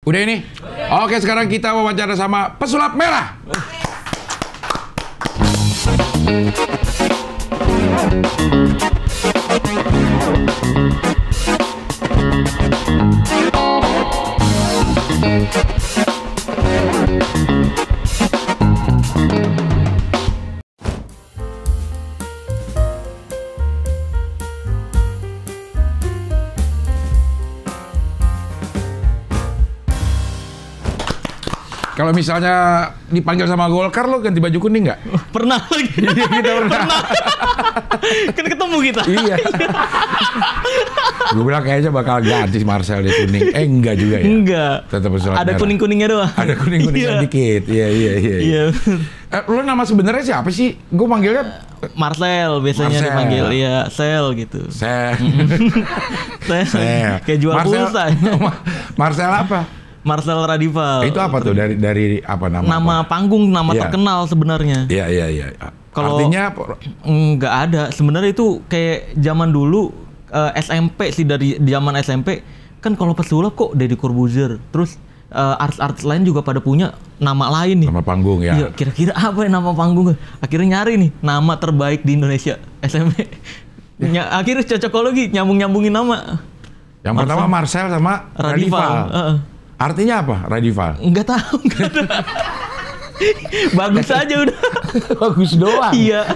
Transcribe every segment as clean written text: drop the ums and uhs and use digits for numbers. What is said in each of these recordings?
Udah ini? Oke, sekarang kita wawancara sama pesulap merah. Kalau misalnya dipanggil sama Golkar, lo ganti baju kuning nggak? Pernah lagi. Kita pernah. Kan ketemu kita. Iya. Gue bilang kayaknya bakal ganti Marcel di kuning. Enggak juga ya? Enggak. Tetap pesulap ada merah. Kuning-kuningnya doang. Ada kuning-kuningnya Iya. dikit. Iya. Lo nama sebenarnya siapa sih? Gue manggilnya Marcel biasanya Marcel. dipanggil. Iya, Sel gitu. Sel. Kayak jual pulsa. Marcel apa? Marcel Radival. Itu apa tuh dari apa nama? Nama panggung, nama Iya. terkenal sebenarnya. Iya. Kalau Artinya nggak ada. Sebenarnya itu kayak zaman dulu SMP sih, dari zaman SMP kan kalau pesulap kok Deddy Corbuzier. Terus artis-artis lain juga pada punya nama lain nih. nama panggung ya. Iya, kira-kira apa ya nama panggung? Akhirnya nyari nih nama terbaik di Indonesia SMP. Akhirnya cocokologi nyambung-nyambungin nama. Yang pertama Marcel sama Radival. Artinya apa Radival? Nggak tahu, nggak ada. Bagus aja udah. Bagus doang. Iya.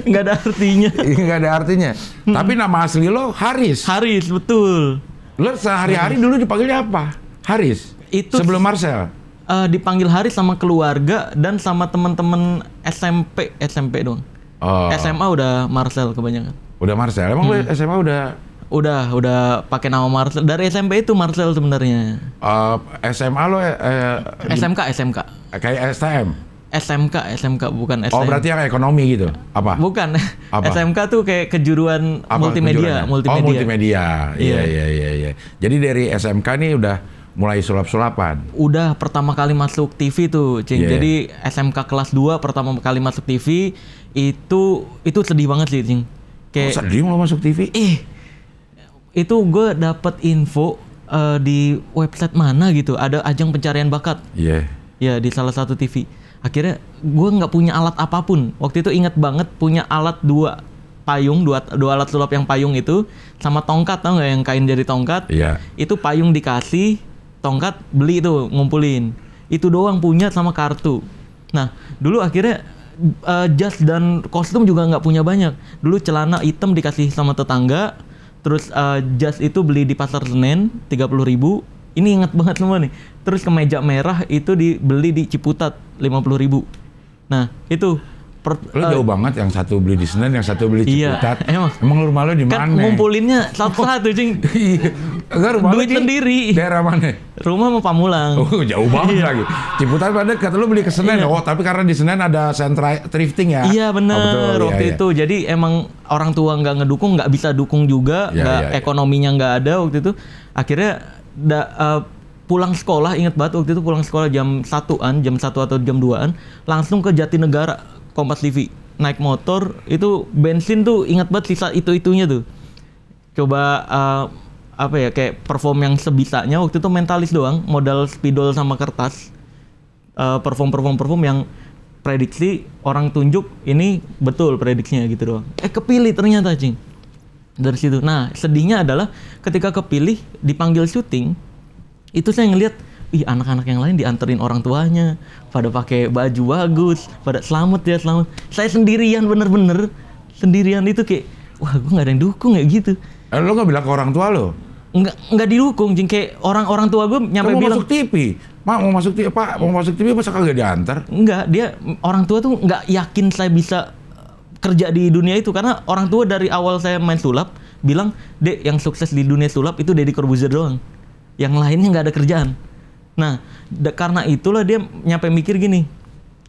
Nggak ada artinya. Nggak ada artinya. Tapi nama asli lo Haris. Haris, betul. Lo sehari-hari dulu dipanggilnya apa? Haris. Itu sebelum Marcel. Dipanggil Haris sama keluarga dan sama teman-teman SMP dong. Oh. SMA udah Marcel kebanyakan. Udah Marcel. Emang lo SMA Udah pakai nama Marcel. Dari SMP itu Marcel sebenarnya. SMA lo SMK. kayak STM. SMK bukan STM. Oh, berarti yang ekonomi gitu. Apa? Bukan. Apa? SMK tuh kayak kejuruan Apa multimedia. kejuruannya? Oh, multimedia. Iya. Jadi dari SMK nih udah mulai sulap-sulapan. Udah pertama kali masuk TV tuh, Cing. Yeah. Jadi SMK kelas 2 pertama kali masuk TV itu sedih banget sih, Cing. Kayak sedih lo masuk TV? itu gue dapet info di website mana gitu, ada ajang pencarian bakat. Iya. Ya, di salah satu TV. Akhirnya gue nggak punya alat apapun. Waktu itu inget banget punya alat dua alat sulap yang payung itu sama tongkat, tau nggak yang kain dari tongkat? Iya. Itu payung dikasih, tongkat beli itu ngumpulin. Itu doang punya sama kartu. Nah, dulu akhirnya jas dan kostum juga nggak punya banyak. Dulu celana hitam dikasih sama tetangga. Terus jas itu beli di Pasar Senen 30.000. Ini inget banget semua nih. Terus kemeja merah itu dibeli di Ciputat 50.000. Nah, itu Lo jauh banget, yang satu beli di Senen, yang satu beli Iya, Ciputat. emang rumah lo di kan mana? ngumpulinnya satu-satu, Cing. Enggak, rumah lo Duit di sendiri. daerah mana? Rumah mau Pamulang. Oh, jauh banget lagi. Ciputat pada kata lo beli ke Senen. Iya. Oh, tapi karena di Senen ada sentra thrifting ya. Iya bener, Oh, betul. waktu Iya. itu. Jadi emang orang tua nggak ngedukung, nggak bisa dukung juga, Iya. ekonominya nggak ada waktu itu. Akhirnya pulang sekolah, inget banget waktu itu pulang sekolah jam 1-an, jam 1 atau jam 2-an, langsung ke Jatinegara, Kompas TV. Naik motor, itu bensin tuh inget banget sisa itu-itunya tuh. Coba apa ya, kayak perform yang sebisanya. Waktu itu mentalis doang, modal spidol sama kertas. Perform yang prediksi orang tunjuk ini betul prediksinya gitu doang. Kepilih ternyata, Cing. Dari situ. Nah, sedihnya adalah ketika kepilih dipanggil syuting, itu saya ngelihat, anak-anak yang lain dianterin orang tuanya, pada pakai baju bagus, pada selamat. Saya sendirian, bener-bener sendirian. Itu kayak, wah, gue nggak ada yang dukung ya gitu. Lo nggak bilang ke orang tua lo? Nggak didukung, Jing. Kayak orang tua gue nyampe Kamu bilang masuk TV, Mak mau masuk TV, Pak mau masuk TV masa kagak diantar? enggak, orang tua tuh nggak yakin saya bisa kerja di dunia itu, karena orang tua dari awal saya main sulap bilang, Dek, yang sukses di dunia sulap itu Deddy Corbuzier doang, yang lainnya nggak ada kerjaan. Nah, karena itulah dia nyampe mikir gini,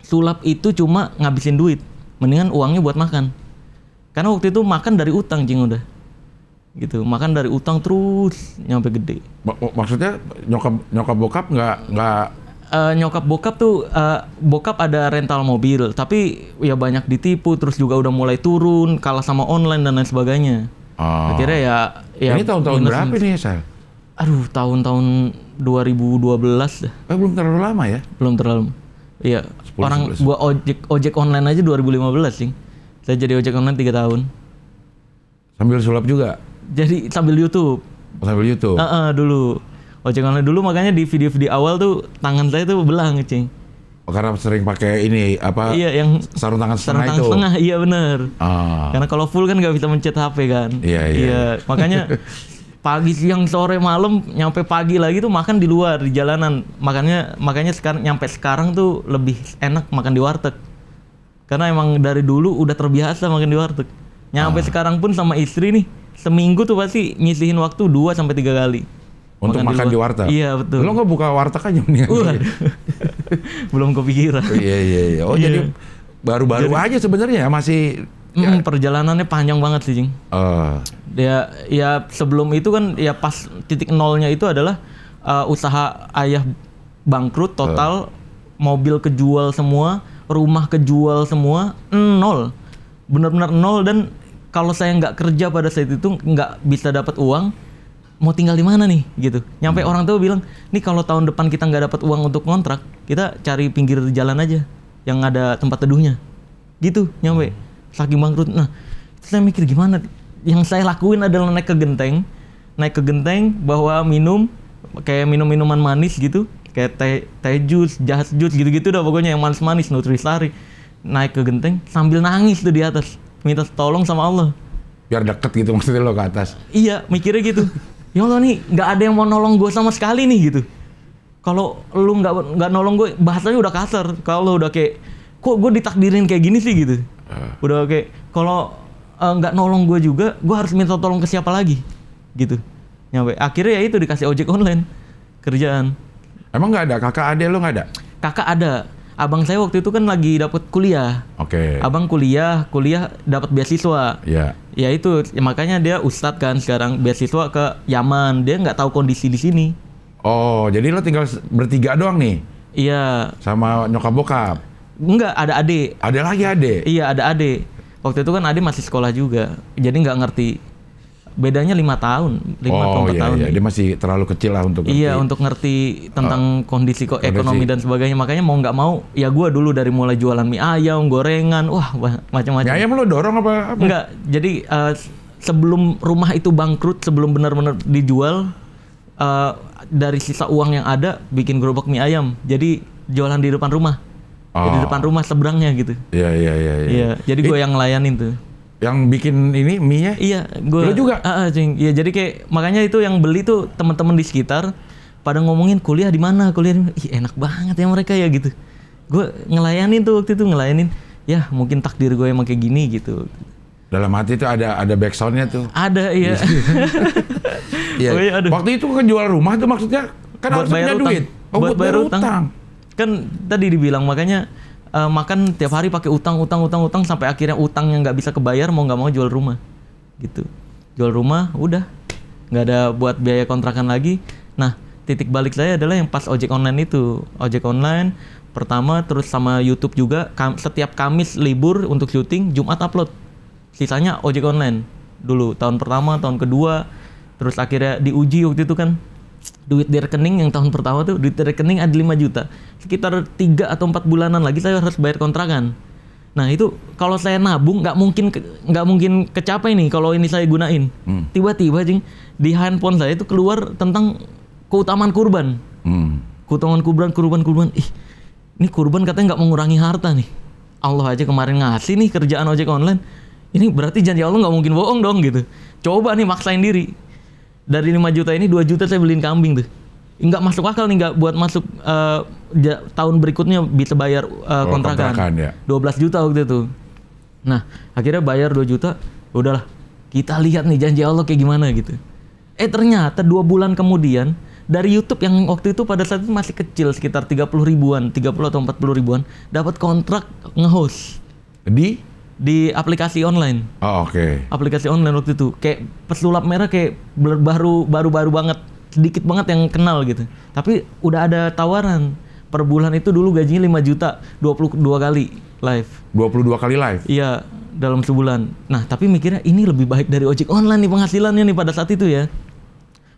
sulap itu cuma ngabisin duit, mendingan uangnya buat makan. Karena waktu itu makan dari utang, Jing, udah gitu, makan dari utang terus nyampe gede. Maksudnya nyokap bokap nggak Nyokap bokap tuh bokap ada rental mobil, tapi ya banyak ditipu, terus juga udah mulai turun, kalah sama online dan lain sebagainya. Akhirnya ya ini tahun-tahun berapa nih, Sal? Aduh, tahun-tahun 2012 dah. Belum terlalu lama ya? Belum terlalu. Iya. 10, Orang 11. gua ojek online aja 2015 sih. Saya jadi ojek online 3 tahun. Sambil sulap juga? Jadi sambil YouTube. Sambil YouTube? Dulu. Ojek online dulu, makanya di video-video awal tuh tangan saya tuh belang, Cing. Karena sering pakai ini apa? Iya, yang sarung tangan sarung setengah tangan itu. setengah, iya bener. Ah. Karena kalau full kan nggak bisa mencet HP kan. Iya. Makanya pagi, siang, sore, malam, nyampe pagi lagi tuh makan di luar di jalanan. Makanya sekarang nyampe sekarang tuh lebih enak makan di warteg. Karena emang dari dulu udah terbiasa makan di warteg. Nyampe sekarang pun sama istri nih, seminggu tuh pasti nyisihin waktu 2-3 kali. Untuk makan di warteg? Iya, betul. Lo nggak buka warteg aja mendingan? Belum kepikiran. Iya. Oh, jadi baru-baru aja sebenarnya masih. Perjalanannya panjang banget sih, Cing. Ya sebelum itu kan ya pas titik nolnya itu adalah usaha ayah bangkrut total, mobil kejual semua, rumah kejual semua, nol. Benar-benar nol. Dan kalau saya nggak kerja pada saat itu, nggak bisa dapat uang, mau tinggal di mana nih gitu. Nyampe orang tua bilang, nih kalau tahun depan kita nggak dapat uang untuk kontrak, kita cari pinggir jalan aja yang ada tempat teduhnya. Gitu nyampe. Saking bangkrut. Nah, itu saya mikir gimana? Yang saya lakuin adalah naik ke genteng, bawa minum kayak minuman manis gitu, kayak teh jus, jas jus gitu-gitu dah pokoknya yang manis-manis, nutrisari. Naik ke genteng sambil nangis tuh di atas, minta tolong sama Allah. Biar deket gitu maksudnya lo ke atas. Iya, mikirnya gitu. Ya Allah nih, nggak ada yang mau nolong gue sama sekali nih gitu. Kalau lu nggak nolong gue, bahasanya udah kasar. Kalau udah kayak, kok gue ditakdirin kayak gini sih gitu. Udah kayak, kalau nggak nolong gue juga, gue harus minta tolong ke siapa lagi, gitu. Nyampe akhirnya ya itu dikasih ojek online kerjaan. Emang nggak ada kakak adik lo nggak ada? Kakak ada. Abang saya waktu itu kan lagi dapat kuliah. Oke. Abang kuliah dapat beasiswa. Iya. Ya itu, ya makanya dia ustadz kan sekarang, beasiswa ke Yaman. Dia nggak tahu kondisi di sini. Oh, jadi lo tinggal bertiga doang nih? Iya. Sama nyokap bokap? Enggak, ada adik. Ada lagi adik? Iya, ada adik. Waktu itu kan adik masih sekolah juga. Jadi nggak ngerti. Bedanya 5 tahun, 5 iya, tahun. Iya. Dia masih terlalu kecil lah untuk ngerti. Iya, untuk ngerti tentang kondisi ekonomi dan sebagainya. Makanya mau nggak mau, ya gue dulu dari mulai jualan mie ayam, gorengan, wah macam-macam. Mie ayam lo dorong apa? Enggak, jadi sebelum rumah itu bangkrut, sebelum benar-benar dijual, dari sisa uang yang ada, bikin gerobak mie ayam. Jadi jualan di depan rumah. Di depan rumah seberangnya gitu. Iya. Jadi gue yang ngelayanin tuh. Yang bikin ini mie-nya? Iya, gue. Lo juga? Cing. Iya, jadi kayak makanya itu yang beli tuh teman-teman di sekitar pada ngomongin kuliah di mana, Ih, enak banget ya mereka ya gitu. Gue ngelayanin tuh waktu itu, ya mungkin takdir gue emang kayak gini gitu. Dalam hati tuh ada backsoundnya tuh. Ada, iya. Iya. Oh, iya, aduh. Waktu itu kejual rumah tuh maksudnya kan harus punya duit. Buat bayar utang. Kan tadi dibilang makanya makan tiap hari pakai utang sampai akhirnya utang yang nggak bisa kebayar, mau nggak mau jual rumah gitu. Jual rumah udah nggak ada buat biaya kontrakan lagi. Nah, titik balik saya adalah yang pas ojek online itu. Ojek online pertama, terus sama YouTube juga. Setiap Kamis libur untuk syuting, Jumat upload. Sisanya ojek online dulu, tahun pertama, tahun kedua. Terus akhirnya diuji waktu itu kan, duit di rekening yang tahun pertama tuh, duit di rekening ada 5 juta. Sekitar 3 atau 4 bulanan lagi saya harus bayar kontrakan. Nah itu kalau saya nabung nggak mungkin kecapai nih kalau ini saya gunain. Tiba-tiba Jing, di handphone saya itu keluar tentang keutamaan kurban. Keutamaan kurban. Ih, ini kurban katanya nggak mengurangi harta nih. Allah aja kemarin ngasih nih kerjaan ojek online. Ini berarti janji Allah nggak mungkin bohong dong gitu. Coba nih maksain diri. Dari 5 juta ini 2 juta saya beliin kambing tuh. Nggak masuk akal nih, nggak buat masuk tahun berikutnya bisa bayar kontrakan ya. 12 juta waktu itu. Nah akhirnya bayar 2 juta. Udahlah kita lihat nih janji Allah kayak gimana gitu. Ternyata 2 bulan kemudian dari YouTube yang waktu itu pada saat itu masih kecil, sekitar 30 ribuan, 30 atau 40 ribuan, dapat kontrak nge-host di aplikasi online. Oh, oke. Aplikasi online waktu itu kayak pesulap merah, kayak baru banget, sedikit banget yang kenal gitu. Tapi udah ada tawaran per bulan itu, dulu gajinya 5 juta 22 kali live. 22 kali live? Iya, dalam sebulan. Nah tapi mikirnya ini lebih baik dari ojek online nih penghasilannya nih pada saat itu ya.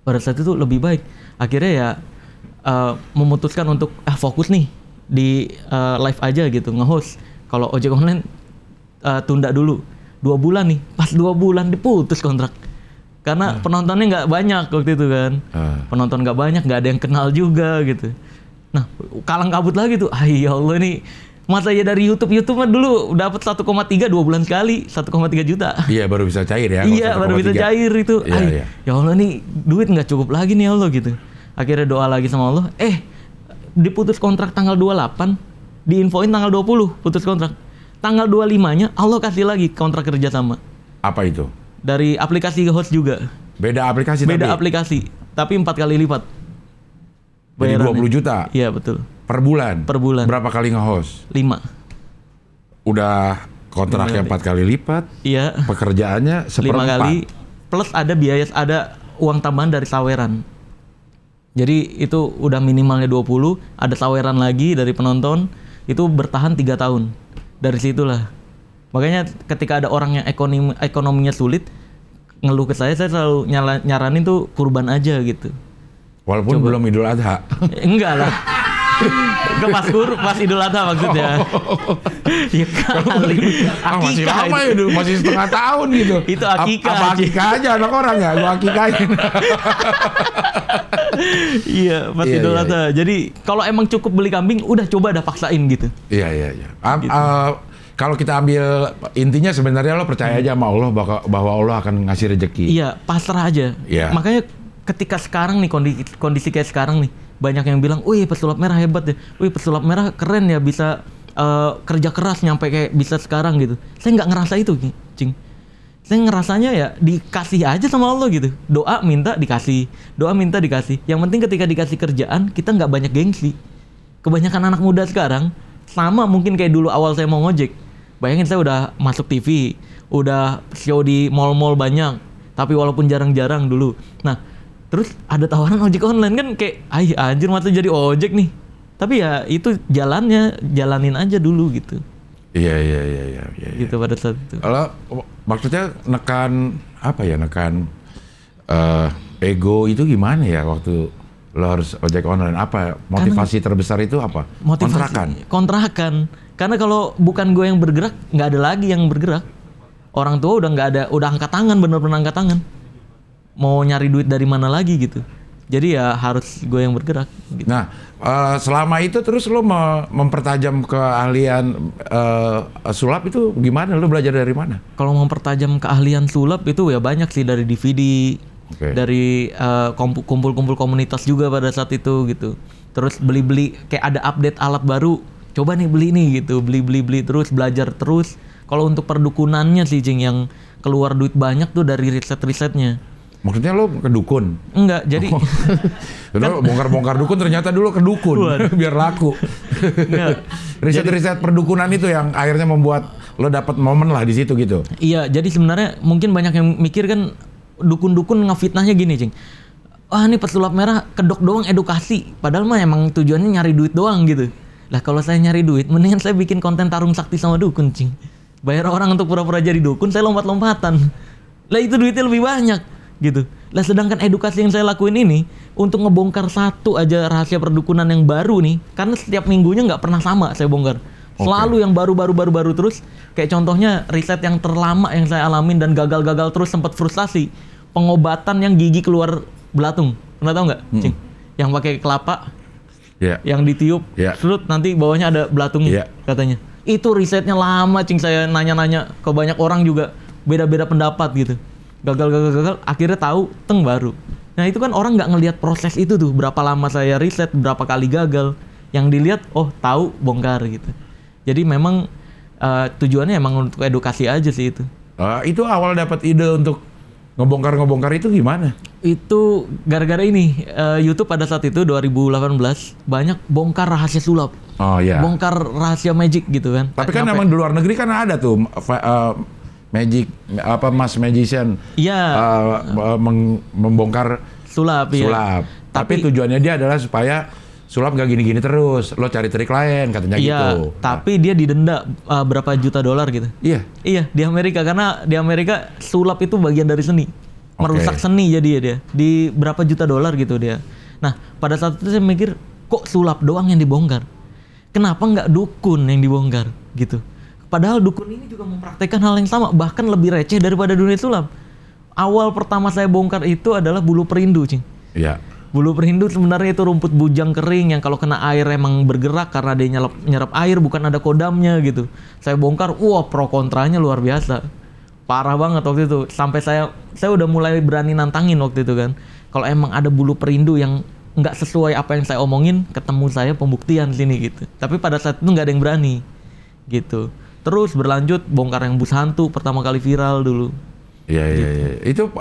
Pada saat itu lebih baik. Akhirnya ya memutuskan untuk fokus nih di live aja gitu, nge-host. Kalau ojek online tunda dulu 2 bulan nih, pas 2 bulan diputus kontrak. Karena penontonnya nggak banyak waktu itu kan. Penonton nggak banyak, nggak ada yang kenal juga gitu. Nah, kalang kabut lagi tuh. Ya Allah nih, masa ya dari YouTube mah dulu dapat 1,3 2 bulan sekali, 1,3 juta. Iya, baru bisa cair ya. Iya, baru bisa cair itu. Iya. Ya Allah nih, duit nggak cukup lagi nih Allah gitu. Akhirnya doa lagi sama Allah. Diputus kontrak tanggal 28, diinfoin tanggal 20 putus kontrak. Tanggal 25-nya Allah kasih lagi kontrak kerja sama. Apa itu? Dari aplikasi host juga. Beda aplikasi Beda aplikasi, tapi 4 kali lipat. Jadi 20 juta? Iya, betul. Per bulan? Per bulan. Berapa kali nge-host? 5. Udah kontraknya 4 kali lipat? Iya. Pekerjaannya 5 kali, plus ada biaya, ada uang tambahan dari saweran. Jadi itu udah minimalnya 20, ada saweran lagi dari penonton, itu bertahan 3 tahun. Dari situlah. Makanya ketika ada orang yang ekonominya sulit, ngeluh ke saya selalu nyaranin tuh kurban aja gitu. Walaupun belum Idul Adha. Enggak lah. Pas Idul Adha maksudnya. Ya kali. Masih lama ya, masih setengah tahun gitu. Itu akikah. Apa akikah aja anak orang ya? Gua akikahin. Iya, pas Idul Adha. Jadi kalau emang cukup beli kambing, udah coba dah paksain gitu. Iya. Gitu. Kalau kita ambil intinya sebenarnya lo percaya aja sama Allah bahwa Allah akan ngasih rezeki. Iya, pasrah aja. Iya. Makanya ketika sekarang nih kondisi kayak sekarang nih, banyak yang bilang, "Wih, pesulap merah hebat ya. Wih, pesulap merah keren ya, bisa kerja keras nyampe kayak bisa sekarang gitu." Saya nggak ngerasa itu, Cing. Saya ngerasanya ya dikasih aja sama Allah gitu. Doa minta dikasih. Yang penting ketika dikasih kerjaan, kita nggak banyak gengsi. Kebanyakan anak muda sekarang sama mungkin kayak dulu awal saya mau ngojek. Bayangin saya udah masuk TV, udah show di mall-mall banyak, tapi walaupun jarang-jarang dulu. Nah, terus ada tawaran ojek online kan kayak, anjir masa jadi ojek nih. Tapi ya itu jalanin aja dulu gitu. Iya. Gitu pada saat itu. Kalau maksudnya nekan ego itu gimana ya waktu lo harus ojek online? Apa motivasi terbesar itu apa? Kontrakan. Karena kalau bukan gue yang bergerak, nggak ada lagi yang bergerak. Orang tua udah nggak ada, udah angkat tangan, bener-bener angkat tangan. Mau nyari duit dari mana lagi gitu. Jadi ya harus gue yang bergerak. Gitu. Nah, selama itu terus lo mempertajam keahlian sulap itu gimana? Lo belajar dari mana? Kalau mempertajam keahlian sulap itu ya banyak sih, dari DVD, dari kumpul-kumpul komunitas juga pada saat itu gitu. Terus beli-beli kayak ada update alat baru. Coba nih beli nih gitu, beli terus, belajar terus. Kalau untuk perdukunannya sih, Cing, yang keluar duit banyak tuh dari risetnya. Maksudnya lo ke dukun? Enggak, jadi kan, bongkar-bongkar dukun ternyata dulu ke dukun biar laku. Riset perdukunan itu yang akhirnya membuat lo dapat momen lah di situ gitu. Iya, jadi sebenarnya mungkin banyak yang mikir kan dukun-dukun ngefitnahnya gini, Cing. Wah, ini pesulap merah kedok doang edukasi. Padahal mah emang tujuannya nyari duit doang gitu. Lah kalau saya nyari duit, mendingan saya bikin konten tarung sakti sama dukun, Cing. Bayar orang untuk pura-pura jadi dukun, saya lompat-lompatan. Lah itu duitnya lebih banyak, gitu. Lah sedangkan edukasi yang saya lakuin ini, untuk ngebongkar satu aja rahasia perdukunan yang baru nih, karena setiap minggunya nggak pernah sama saya bongkar. Selalu yang baru terus. Kayak contohnya riset yang terlama yang saya alamin dan gagal terus, sempat frustasi. Pengobatan yang gigi keluar belatung. Pernah tahu nggak, Cing? Yang pakai kelapa. Yang ditiup, serut nanti bawahnya ada belatungnya, katanya. Itu risetnya lama, Cing. Saya nanya-nanya ke banyak orang juga, beda-beda pendapat gitu. Gagal, akhirnya tahu, baru. Nah itu kan orang nggak ngelihat proses itu tuh, berapa lama saya riset, berapa kali gagal. Yang dilihat, tahu, bongkar gitu. Jadi memang tujuannya emang untuk edukasi aja sih itu. Itu awal dapat ide untuk ngebongkar itu gimana? Itu gara-gara ini YouTube pada saat itu 2018 banyak bongkar rahasia sulap. Bongkar rahasia magic gitu kan. Tapi kan emang di luar negeri kan ada tuh magic mass magician. Iya. Membongkar sulap. Tapi tujuannya dia adalah supaya sulap gak gini-gini terus. Lo cari trik lain katanya gitu. Tapi dia didenda berapa juta dolar gitu. Iya, di Amerika, karena di Amerika sulap itu bagian dari seni. Merusak seni jadi dia. Di berapa juta dolar gitu dia. Nah, pada saat itu saya mikir, kok sulap doang yang dibongkar? Kenapa nggak dukun yang dibongkar gitu? Padahal dukun ini juga mempraktekkan hal yang sama, bahkan lebih receh daripada dunia sulap. Awal pertama saya bongkar itu adalah bulu perindu, Cing. Iya. Bulu perindu sebenarnya itu rumput bujang kering yang kalau kena air emang bergerak karena dia nyerap air, bukan ada kodamnya gitu. Saya bongkar, wah pro kontranya luar biasa. Parah banget waktu itu. Sampai saya udah mulai berani nantangin waktu itu kan. Kalau emang ada bulu perindu yang nggak sesuai apa yang saya omongin, ketemu saya pembuktian sini gitu. Tapi pada saat itu nggak ada yang berani gitu. Terus berlanjut bongkar yang bus hantu pertama kali viral dulu. Iya. Itu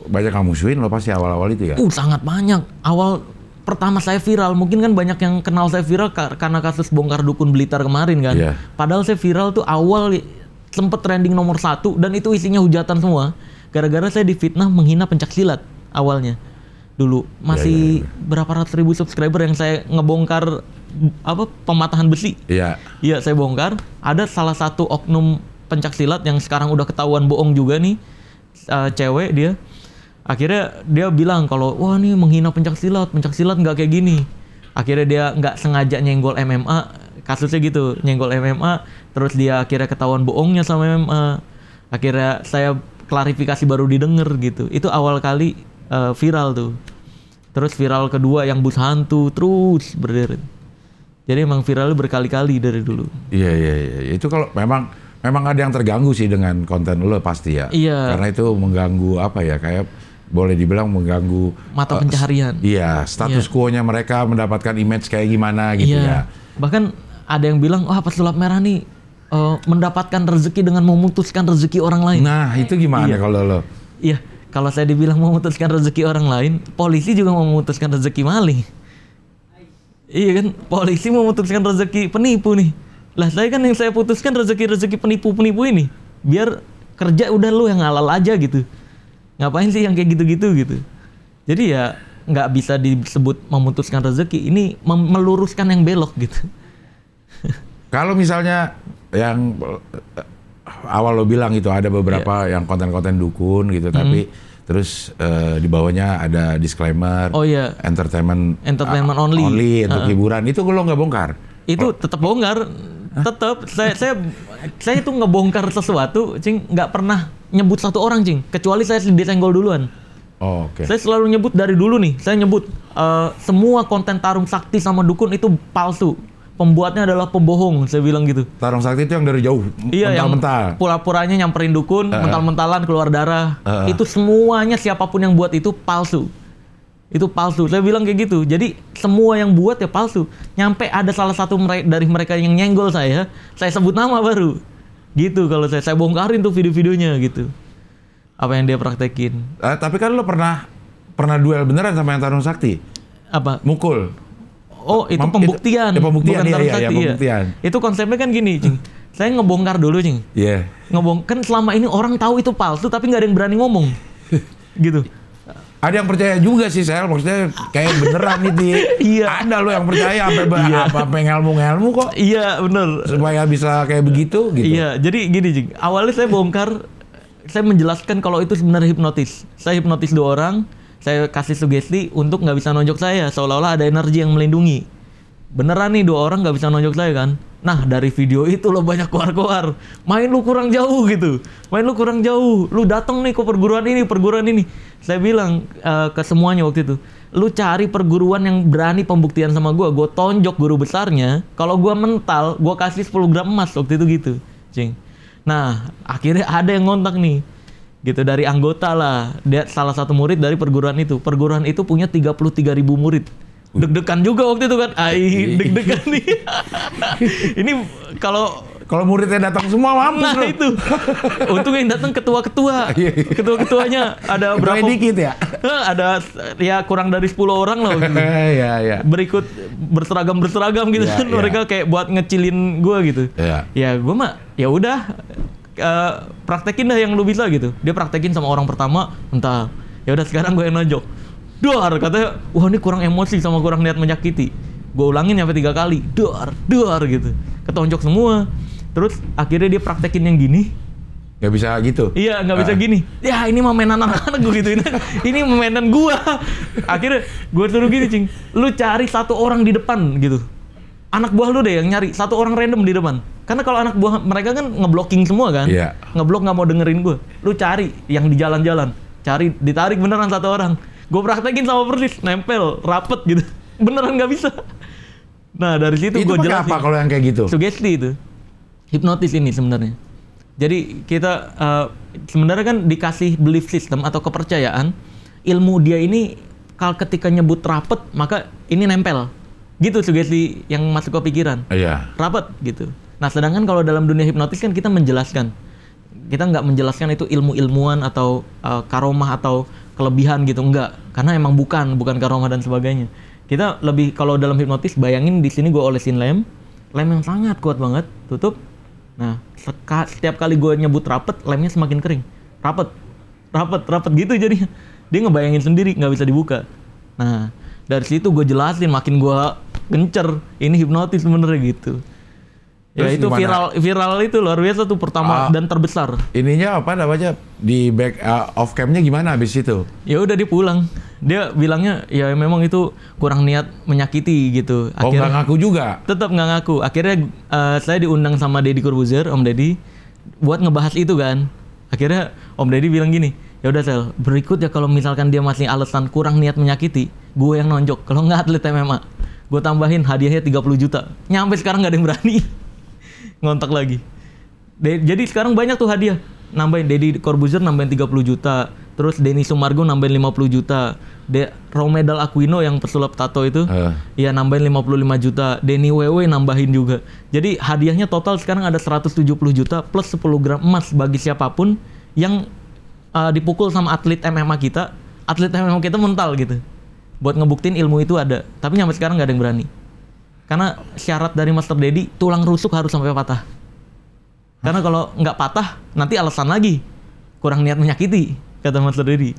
banyak kamu musuhin lo pasti awal-awal itu ya? Sangat banyak. Awal pertama saya viral, mungkin kan banyak yang kenal saya viral karena kasus bongkar dukun Blitar kemarin kan. Iya. Padahal saya viral tuh awal sempet trending nomor 1 dan itu isinya hujatan semua. Gara-gara saya difitnah menghina pencak silat awalnya. Dulu masih berapa ratus ribu subscriber yang saya ngebongkar pematahan besi. Iya. Iya, saya bongkar. Ada salah satu oknum pencak silat yang sekarang udah ketahuan bohong juga nih. Cewek dia. Akhirnya dia bilang kalau wah nih menghina pencak silat nggak kayak gini. Akhirnya dia nggak sengaja nyenggol MMA, kasusnya gitu, nyenggol MMA, terus dia akhirnya ketahuan bohongnya sama MMA. Akhirnya saya klarifikasi baru didengar gitu. Itu awal kali viral tuh. Terus viral kedua yang bus hantu terus berderet. Jadi emang viralnya berkali-kali dari dulu. Iya. Itu kalau memang ada yang terganggu sih dengan konten lo pasti ya. Iya. Karena itu mengganggu apa ya, kayak boleh dibilang mengganggu mata pencaharian. Iya, status quo-nya mereka mendapatkan image kayak gimana gitu ya. Bahkan ada yang bilang, wah pesulap merah nih mendapatkan rezeki dengan memutuskan rezeki orang lain. Nah, itu gimana kalau lo? Iya, kalau saya dibilang memutuskan rezeki orang lain, polisi juga memutuskan rezeki maling. Iya kan, polisi memutuskan rezeki penipu nih. Lah saya kan yang saya putuskan rezeki penipu-penipu ini. Biar kerja udah lu yang halal aja gitu. Ngapain sih yang kayak gitu-gitu gitu. Jadi ya nggak bisa disebut memutuskan rezeki. Ini meluruskan yang belok gitu. Kalau misalnya yang awal lo bilang itu ada beberapa yang konten-konten dukun gitu, tapi terus di bawahnya ada disclaimer. Oh iya. Entertainment only untuk hiburan. Itu lo nggak bongkar? Itu tetap bongkar. Tetap saya itu ngebongkar sesuatu, Cing, nggak pernah nyebut satu orang, Cing, kecuali saya disenggol duluan. Oh, oke. Saya selalu nyebut dari dulu nih, saya nyebut semua konten tarung sakti sama dukun itu palsu. Pembuatnya adalah pembohong, saya bilang gitu. Tarung sakti itu yang dari jauh, mental-mental. Yang pura-puranya nyamperin dukun, mental-mentalan keluar darah. Itu semuanya siapapun yang buat itu palsu. Itu palsu, saya bilang kayak gitu. Jadi semua yang buat ya palsu. Nyampe ada salah satu dari mereka yang nyenggol saya sebut nama baru. Gitu kalau saya bongkarin tuh video-videonya gitu. Apa yang dia praktekin. Tapi kan lo pernah duel beneran sama yang tarung sakti? Apa? Mukul. Oh, itu pembuktian. Pembuktian, bukan tarung iya, sakti. pembuktian. Itu konsepnya kan gini, Cing. Saya ngebongkar dulu, Cing. Iya. Kan selama ini orang tahu itu palsu tapi nggak ada yang berani ngomong. Gitu. Ada yang percaya juga sih, Sel. Maksudnya kayak beneran itu. Iya. Ada lo yang percaya sampai ngelmu kok. Iya, bener. Supaya bisa kayak begitu gitu. Iya, jadi gini, Jing. Awalnya saya bongkar, saya menjelaskan kalau itu sebenarnya hipnotis. Saya hipnotis 2 orang, saya kasih sugesti untuk nggak bisa nonjok saya, seolah-olah ada energi yang melindungi. Beneran nih 2 orang nggak bisa nonjok saya kan? Nah dari video itu lo banyak keluar-keluar, main lu kurang jauh gitu, lu datang nih ke perguruan ini. Saya bilang ke semuanya waktu itu, lu cari perguruan yang berani pembuktian sama gue tonjok guru besarnya, kalau gue mental, gue kasih 10 gram emas waktu itu gitu, Cing. Nah akhirnya ada yang ngontak nih, gitu dari anggota lah, dia salah satu murid dari perguruan itu punya 33.000 murid. Deg-degan juga waktu itu kan, deg-degan nih. Ini kalau muridnya datang semua mampus nah loh. Itu untung yang datang ketua-ketuanya ada berapa dikit ya? Ada ya kurang dari 10 orang lah gitu. Iya. Berikut berseragam gitu kan. Mereka kayak buat ngecilin gue gitu. Ya gue mah ya udah praktekin dah yang lu bisa gitu. Dia praktekin sama orang pertama, entah. Ya udah sekarang gue yang nonjok. Duar, katanya, wah ini kurang emosi sama kurang niat menyakiti. Gue ulangin sampai 3 kali, duar gitu. Ketonjok semua. Terus akhirnya dia praktekin yang gini. Nggak bisa gitu. Iya, nggak bisa gini. Ya ini mah mainan anak-anak gue gituin. Ini mainan gua. Akhirnya gue suruh gini, Cing. Lu cari satu orang di depan gitu. Anak buah lu deh yang nyari satu orang random di depan. Karena kalau anak buah mereka kan ngeblocking semua kan. Iya. Ngeblok nggak mau dengerin gue. Lu cari yang di jalan-jalan. Cari, ditarik beneran satu orang. Gue praktekin sama persis, nempel, rapet gitu. Beneran nggak bisa. Nah dari situ gue jelasin. Itu apa kalau yang kayak gitu? Sugesti itu. Hipnotis ini sebenarnya. Jadi kita sebenarnya kan dikasih belief system atau kepercayaan ilmu dia ini kalau ketika nyebut rapet maka ini nempel gitu sugesti yang masuk ke pikiran. Iya. Rapet gitu. Nah sedangkan kalau dalam dunia hipnotis kan kita menjelaskan, kita nggak menjelaskan itu ilmu-ilmuwan atau karomah atau kelebihan gitu, enggak, karena emang bukan karomah dan sebagainya. Kita lebih kalau dalam hipnotis bayangin di sini gue olesin lem yang sangat kuat banget, tutup. Nah, setiap kali gue nyebut rapet, lemnya semakin kering. Rapet gitu jadinya. Dia ngebayangin sendiri, nggak bisa dibuka. Nah, dari situ gue jelasin, makin gue gencer. Ini hipnotis sebenarnya gitu. Ya itu viral itu luar biasa tuh pertama dan terbesar. Ininya apa namanya di back off camnya gimana abis itu? Ya udah dia pulang. Dia bilangnya ya memang itu kurang niat menyakiti gitu. Akhirnya, nggak ngaku juga? Tetap nggak ngaku. Akhirnya saya diundang sama Deddy Corbuzier, Om Deddy, buat ngebahas itu kan. Akhirnya Om Deddy bilang gini, ya udah Sel, berikut ya kalau misalkan dia masih alasan kurang niat menyakiti, gue yang nonjok. Kalau nggak atlet MMA, gue tambahin hadiahnya 30 juta. Nyampe sekarang nggak ada yang berani ngontak lagi. Jadi sekarang banyak tuh hadiah. Nambahin Deddy Corbuzier nambahin 30 juta. Terus Denny Sumargo nambahin 50 juta. Romedal Aquino yang pesulap tato itu ya nambahin 55 juta. Denny Wewe nambahin juga. Jadi hadiahnya total sekarang ada 170 juta plus 10 gram emas bagi siapapun yang dipukul sama atlet MMA kita. Atlet MMA kita mental gitu. Buat ngebuktiin ilmu itu ada. Tapi sampai sekarang nggak ada yang berani. Karena syarat dari Master Deddy tulang rusuk harus sampai patah. Karena kalau nggak patah nanti alasan lagi kurang niat menyakiti kata Master Deddy.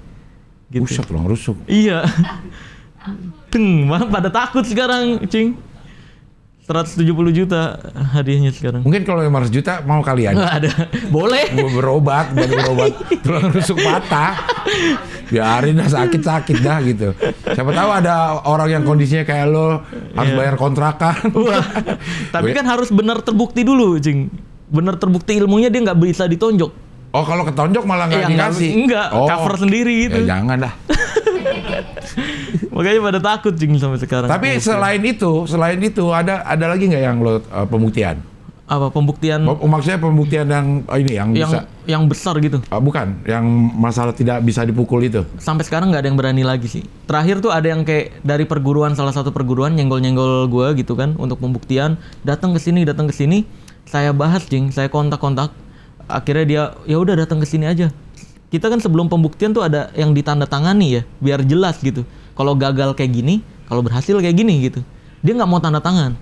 Gitu. Buset, tulang rusuk. Iya. Malah pada takut sekarang, Cing. 170 juta hadiahnya sekarang. Mungkin kalau 500 juta mau kalian. Nggak ada. Boleh. Berobat tulang rusuk patah. Biarin dah sakit-sakit dah gitu. Siapa tahu ada orang yang kondisinya kayak lo harus bayar kontrakan. Wah, tapi kan harus benar terbukti dulu, Cing. Benar terbukti ilmunya dia nggak bisa ditonjok. Oh, kalau ketonjok malah nggak dikasih? Enggak, cover sendiri gitu. Ya jangan dah. Makanya pada takut, Cing, sampai sekarang. Tapi selain itu ada lagi nggak yang lo pembuktian? Apa pembuktian? Maksudnya pembuktian yang ini yang bisa yang besar gitu? Bukan, yang masalah tidak bisa dipukul itu. Sampai sekarang nggak ada yang berani lagi sih. Terakhir tuh ada yang kayak dari perguruan, salah satu perguruan nyenggol-nyenggol gue gitu kan untuk pembuktian. Datang ke sini. Saya bahas, Cing, saya kontak. Akhirnya dia ya udah datang ke sini aja. Kita kan sebelum pembuktian tuh ada yang ditandatangani ya, biar jelas gitu. Kalau gagal kayak gini, kalau berhasil kayak gini gitu. Dia nggak mau tanda tangan.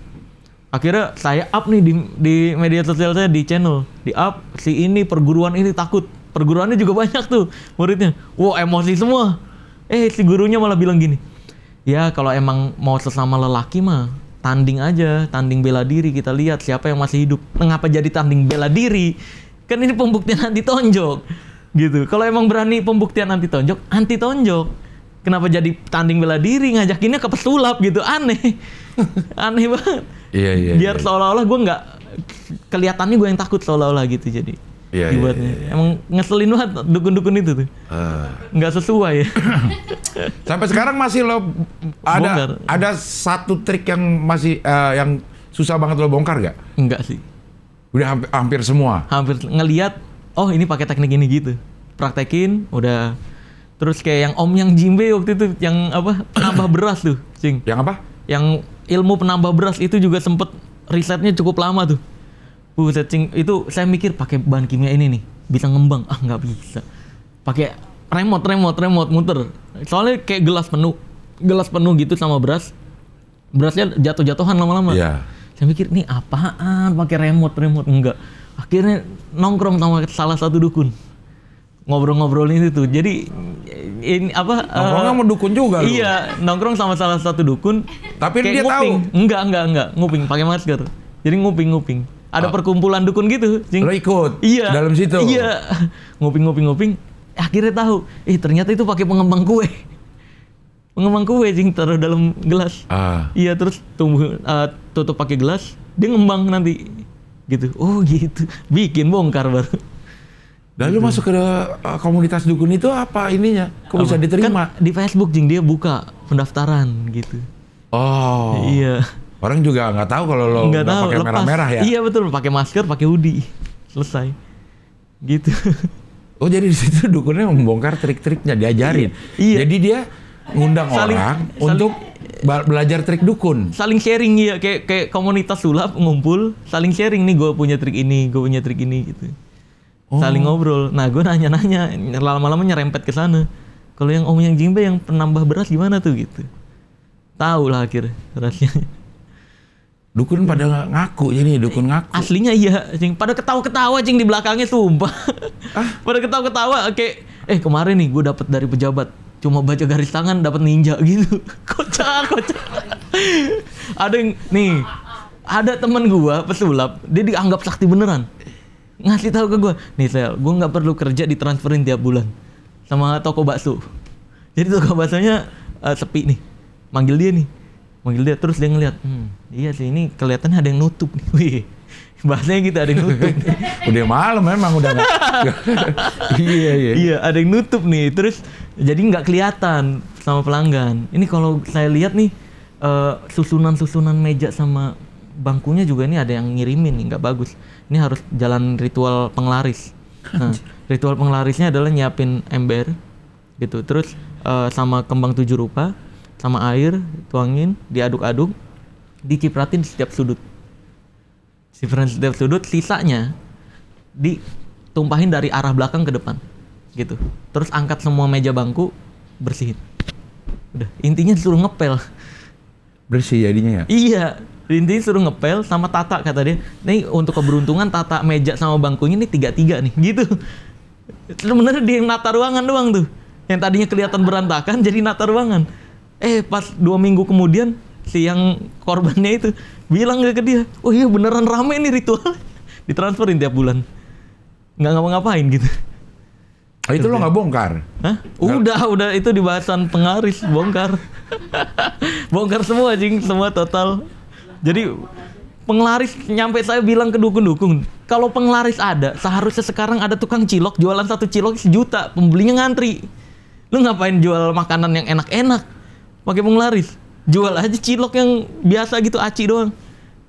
Akhirnya saya up nih di media sosial saya, di channel, di up si ini perguruan ini takut. Perguruannya juga banyak tuh muridnya. Wow, emosi semua. Si gurunya malah bilang gini, ya kalau emang mau sesama lelaki mah tanding aja, tanding bela diri, kita lihat siapa yang masih hidup. Mengapa jadi tanding bela diri? Kan ini pembuktian anti tonjok gitu. Kalau emang berani pembuktian anti tonjok, kenapa jadi tanding bela diri, ngajakinnya ke pesulap gitu? Aneh banget. Iya. Biar seolah-olah gue nggak, kelihatannya gue yang takut seolah-olah gitu jadi. Dibuatnya. Iya. Emang ngeselin banget dukun-dukun itu tuh. Nggak sesuai. Sampai sekarang masih lo ada satu trik yang masih yang susah banget lo bongkar nggak? Enggak sih. Udah hampir semua. Hampir ngelihat, oh ini pakai teknik ini gitu. Praktekin, udah. Terus kayak yang Om yang Jimbe waktu itu yang apa? Penambah beras tuh, Cing. Yang apa? Yang ilmu penambah beras itu juga sempet risetnya cukup lama tuh. Cing, itu saya mikir pakai bahan kimia ini nih bisa ngembang. Nggak bisa. Pakai remote muter. Soalnya kayak gelas penuh gitu sama beras. Berasnya jatuh-jatuhan lama-lama. Iya. Saya mikir ini apaan pakai remote enggak. Akhirnya nongkrong sama salah satu dukun. Ngobrol-ngobrolin itu. Jadi ini apa? Nongkrongnya sama dukun juga. Iya, nongkrong sama salah satu dukun. Tapi dia nguping. tahu. Enggak. Nguping pakai masker. Jadi nguping. Ada perkumpulan dukun gitu. Cing. Lo ikut Iya. dalam situ? Iya. Nguping. Akhirnya tahu, ternyata itu pakai pengembang kue. Pengembang kue cing taruh dalam gelas. Iya, terus tutup pakai gelas, dia ngembang nanti. Gitu. Oh gitu. Bikin bongkar baru. Lalu masuk ke komunitas dukun itu apa ininya? Kok bisa diterima? Kan di Facebook jing dia buka pendaftaran gitu. Oh. Iya. Orang juga nggak tahu kalau lo nggak pakai merah-merah ya? Iya betul, pakai masker, pakai hoodie. Selesai. Gitu. Oh jadi di situ dukunnya membongkar trik-triknya, diajarin. Iya. Jadi dia ngundang orang untuk belajar trik dukun. Saling sharing ya, kayak komunitas sulap ngumpul, saling sharing nih gue punya trik ini gitu. Saling ngobrol. Nah gue nanya-nanya, lama-lama nyerempet ke sana. Kalau yang Om yang Jingbe yang penambah beras gimana tuh gitu. Tahu lah akhirnya rahasianya. Dukun pada ngaku, jadi dukun ngaku. Aslinya iya, cing. Pada ketawa-ketawa cing di belakangnya sumpah. Pada ketawa-ketawa kayak kemarin nih gue dapat dari pejabat cuma baca garis tangan dapat ninja gitu. Kocak. Ada teman gue pesulap, dia dianggap sakti beneran. Ngasih tahu ke gue, nih Sel, gue nggak perlu kerja ditransferin tiap bulan sama toko bakso. Jadi toko baksonya sepi nih, manggil dia terus dia ngeliat, iya sih ini kelihatannya ada yang nutup nih. Wih, bahasanya gitu, ada yang nutup. Udah malam memang udah nggak. Iya, ada yang nutup nih. Terus jadi nggak kelihatan sama pelanggan. Ini kalau saya lihat nih susunan meja sama bangkunya juga ini ada yang ngirimin nih, nggak bagus. Ini harus jalan ritual penglaris. Nah, ritual penglarisnya adalah nyiapin ember gitu. Terus sama kembang 7 rupa. Sama air, tuangin, diaduk-aduk, dicipratin setiap sudut. Sisanya ditumpahin dari arah belakang ke depan. Gitu. Terus angkat semua meja bangku, bersihin. Udah, intinya disuruh ngepel. Bersih jadinya ya? Iya, intinya suruh ngepel sama tata kata dia. Nih untuk keberuntungan tata meja sama bangkunya nih 3-3 nih, gitu. Sebenarnya dia yang nata ruangan doang tuh. Yang tadinya kelihatan berantakan jadi nata ruangan. Pas 2 minggu kemudian si yang korbannya itu bilang ke dia, oh iya beneran rame nih ritual. Ditransferin tiap bulan. Nggak ngapa-ngapain gitu. Itu lo nggak bongkar? Hah? Udah itu di bahasan penglaris, bongkar. Bongkar semua semua total. Jadi penglaris nyampe saya bilang ke dukun-dukun, kalau penglaris ada, seharusnya sekarang ada tukang cilok jualan 1 cilok 1 juta, pembelinya ngantri. Lu ngapain jual makanan yang enak-enak? Pakai penglaris, jual aja cilok yang biasa gitu, aci doang.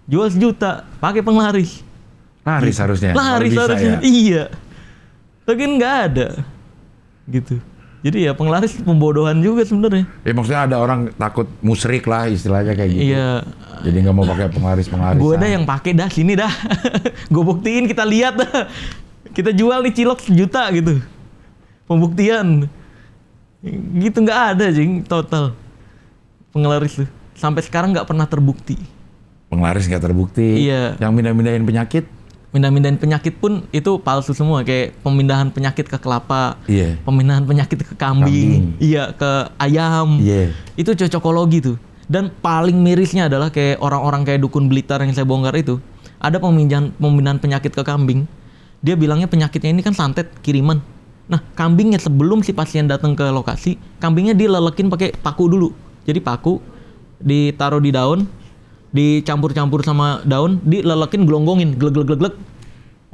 Jual 1 juta, pakai penglaris. Laris harusnya. Laris harusnya, ya? Iya. Tapi nggak ada, gitu. Jadi ya penglaris pembodohan juga sebenarnya. Ya maksudnya ada orang takut musrik lah istilahnya kayak gitu. Iya. Jadi nggak mau pakai penglaris. Gue dah yang pakai dah, sini dah. Gue buktiin, kita lihat dah. Kita jual nih cilok 1 juta gitu. Pembuktian. Gitu nggak ada total. Penglaris tuh sampai sekarang nggak pernah terbukti. Penglaris nggak terbukti. Iya. Yang mindahin penyakit? Mindahin penyakit pun itu palsu semua. Kayak pemindahan penyakit ke kelapa, pemindahan penyakit ke kambing, iya ke ayam. Itu cocokologi tuh. Dan paling mirisnya adalah kayak orang-orang kayak dukun Blitar yang saya bongkar itu, ada pemindahan penyakit ke kambing. Dia bilangnya penyakitnya ini kan santet kiriman. Nah kambingnya sebelum si pasien datang ke lokasi, kambingnya dilelekin pakai paku dulu. Jadi paku ditaruh di daun, dicampur-campur sama daun, dilelekin, gelonggongin, glek.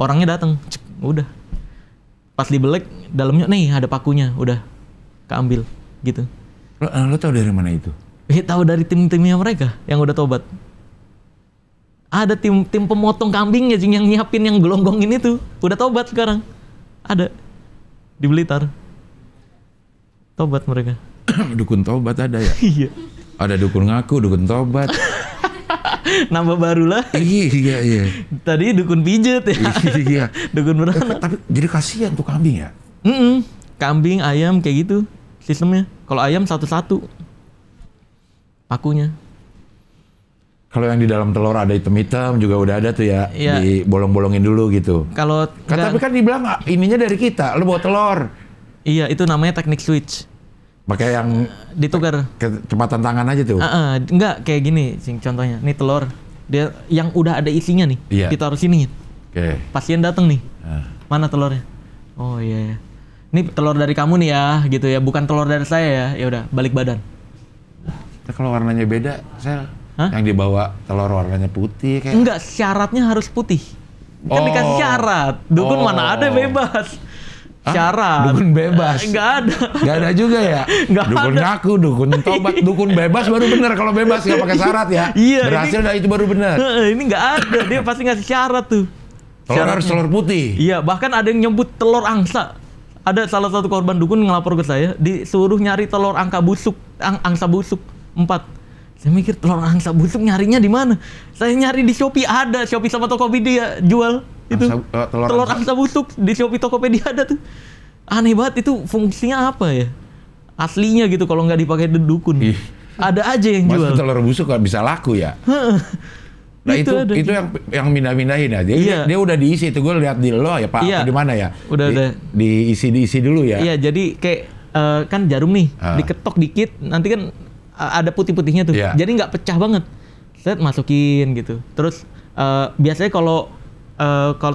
Orangnya datang, udah. Pas dibelek, dalamnya nih ada pakunya, udah keambil, gitu. Lo tahu dari mana itu? Tahu dari tim-timnya mereka yang udah tobat. Ada tim pemotong kambingnya yang nyiapin yang gelonggongin itu, udah tobat sekarang. Ada di Blitar. Tobat mereka. Dukun tobat ada ya? Iya. Ada dukun ngaku, dukun tobat. Nambah baru lah. Iya. Tadi dukun pijet ya. Iya. Dukun beranak. Tapi jadi kasihan tuh kambing ya? Kambing, ayam kayak gitu sistemnya. Kalau ayam 1-1 pakunya. Kalau yang di dalam telur ada hitam-hitam juga udah ada tuh ya. Iya. Dibolong-bolongin dulu gitu. Tapi kan dibilang ininya dari kita, lo bawa telur. Iya, itu namanya teknik switch. Pakai yang ditukar kecepatan tangan aja tuh. Enggak kayak gini, contohnya. Nih telur. Dia yang udah ada isinya nih, Iya. ditaruh sini. Oke. Pasien datang nih, Nah, mana telurnya? Oh iya, iya. Ini telur dari kamu nih ya, gitu ya, bukan telur dari saya ya. Ya udah, balik badan. kalau warnanya beda, Sel. Hah? Yang dibawa telur warnanya putih kayak. Enggak, syaratnya harus putih. Kan dikasih syarat. Dukun mana ada bebas. Syarat. Dukun bebas. Enggak ada. Gak ada juga ya? Nggak Dukun ada. ngaku, dukun tobat, dukun bebas baru bener. Kalau bebas nggak pakai syarat ya. Iya, Berhasil dah itu baru bener. Ini nggak ada, dia pasti ngasih syarat tuh. Telur harus telur putih. Iya, bahkan ada yang nyebut telur angsa. Ada salah satu korban dukun ngelapor ke saya, disuruh nyari telur angka busuk, angsa busuk 4. Saya mikir telur angsa busuk nyarinya di mana? Saya nyari di Shopee ada, Shopee sama Tokopedia jual itu. Telur angsa busuk di Shopee Tokopedia ada tuh. Aneh banget itu fungsinya apa ya? Aslinya gitu kalau nggak dipakai dukun. Ih. Ada aja yang jual. Masa telur busuk nggak bisa laku ya? Nah Ada. itu yang mindah-mindahin ya. Dia udah diisi itu, gue lihat di lo ya Pak, Iya. di mana ya? Udah ada. Diisi dulu ya. Iya, jadi kayak kan jarum nih, diketok dikit, nanti kan ada putih-putihnya tuh. Iya. Jadi nggak pecah banget. Set masukin gitu. Terus biasanya kalau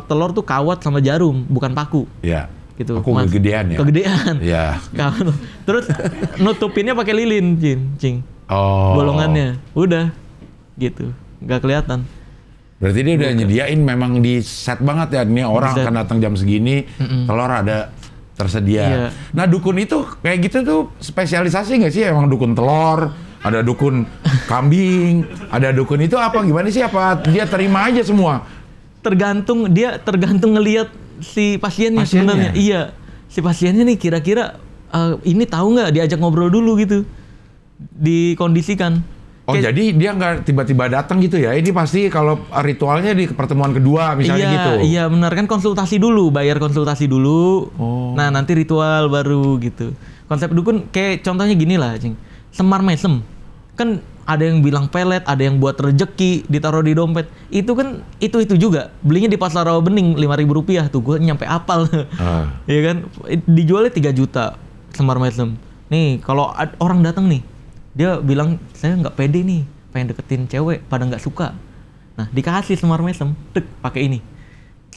telur tuh kawat sama jarum, bukan paku. Iya. Gitu. Aku kegedean ya. Kegedean. Iya. Terus nutupinnya pakai lilin, cing. Oh. Bolongannya. Udah. Gitu. Nggak kelihatan. Berarti dia udah nyediain, memang di set banget ya. Ini orang akan datang jam segini, telur ada tersedia. Iya. Nah dukun itu kayak gitu tuh spesialisasi nggak sih? Emang dukun telur, ada dukun kambing, ada dukun itu apa gimana sih? Apa dia terima aja semua? Tergantung ngelihat si pasiennya sebenarnya. Iya. Si pasiennya nih kira-kira ini tahu nggak, diajak ngobrol dulu gitu. Dikondisikan. Oh jadi dia nggak tiba-tiba datang gitu ya? Ini pasti kalau ritualnya di pertemuan kedua misalnya gitu. Iya benar, kan konsultasi dulu, bayar konsultasi dulu. Nah nanti ritual baru gitu. Konsep dukun kayak contohnya gini lah, cing. Semar mesem. Kan ada yang bilang pelet, ada yang buat rejeki, ditaruh di dompet. Itu kan itu juga. Belinya di Pasar Rawabening Rp5.000 tuh, gue nyampe apal. Iya kan? Dijualnya 3 juta semar mesem. Nih kalau orang datang nih, dia bilang saya nggak pede nih, pengen deketin cewek, pada nggak suka. Nah dikasih semar mesem, tek pakai ini.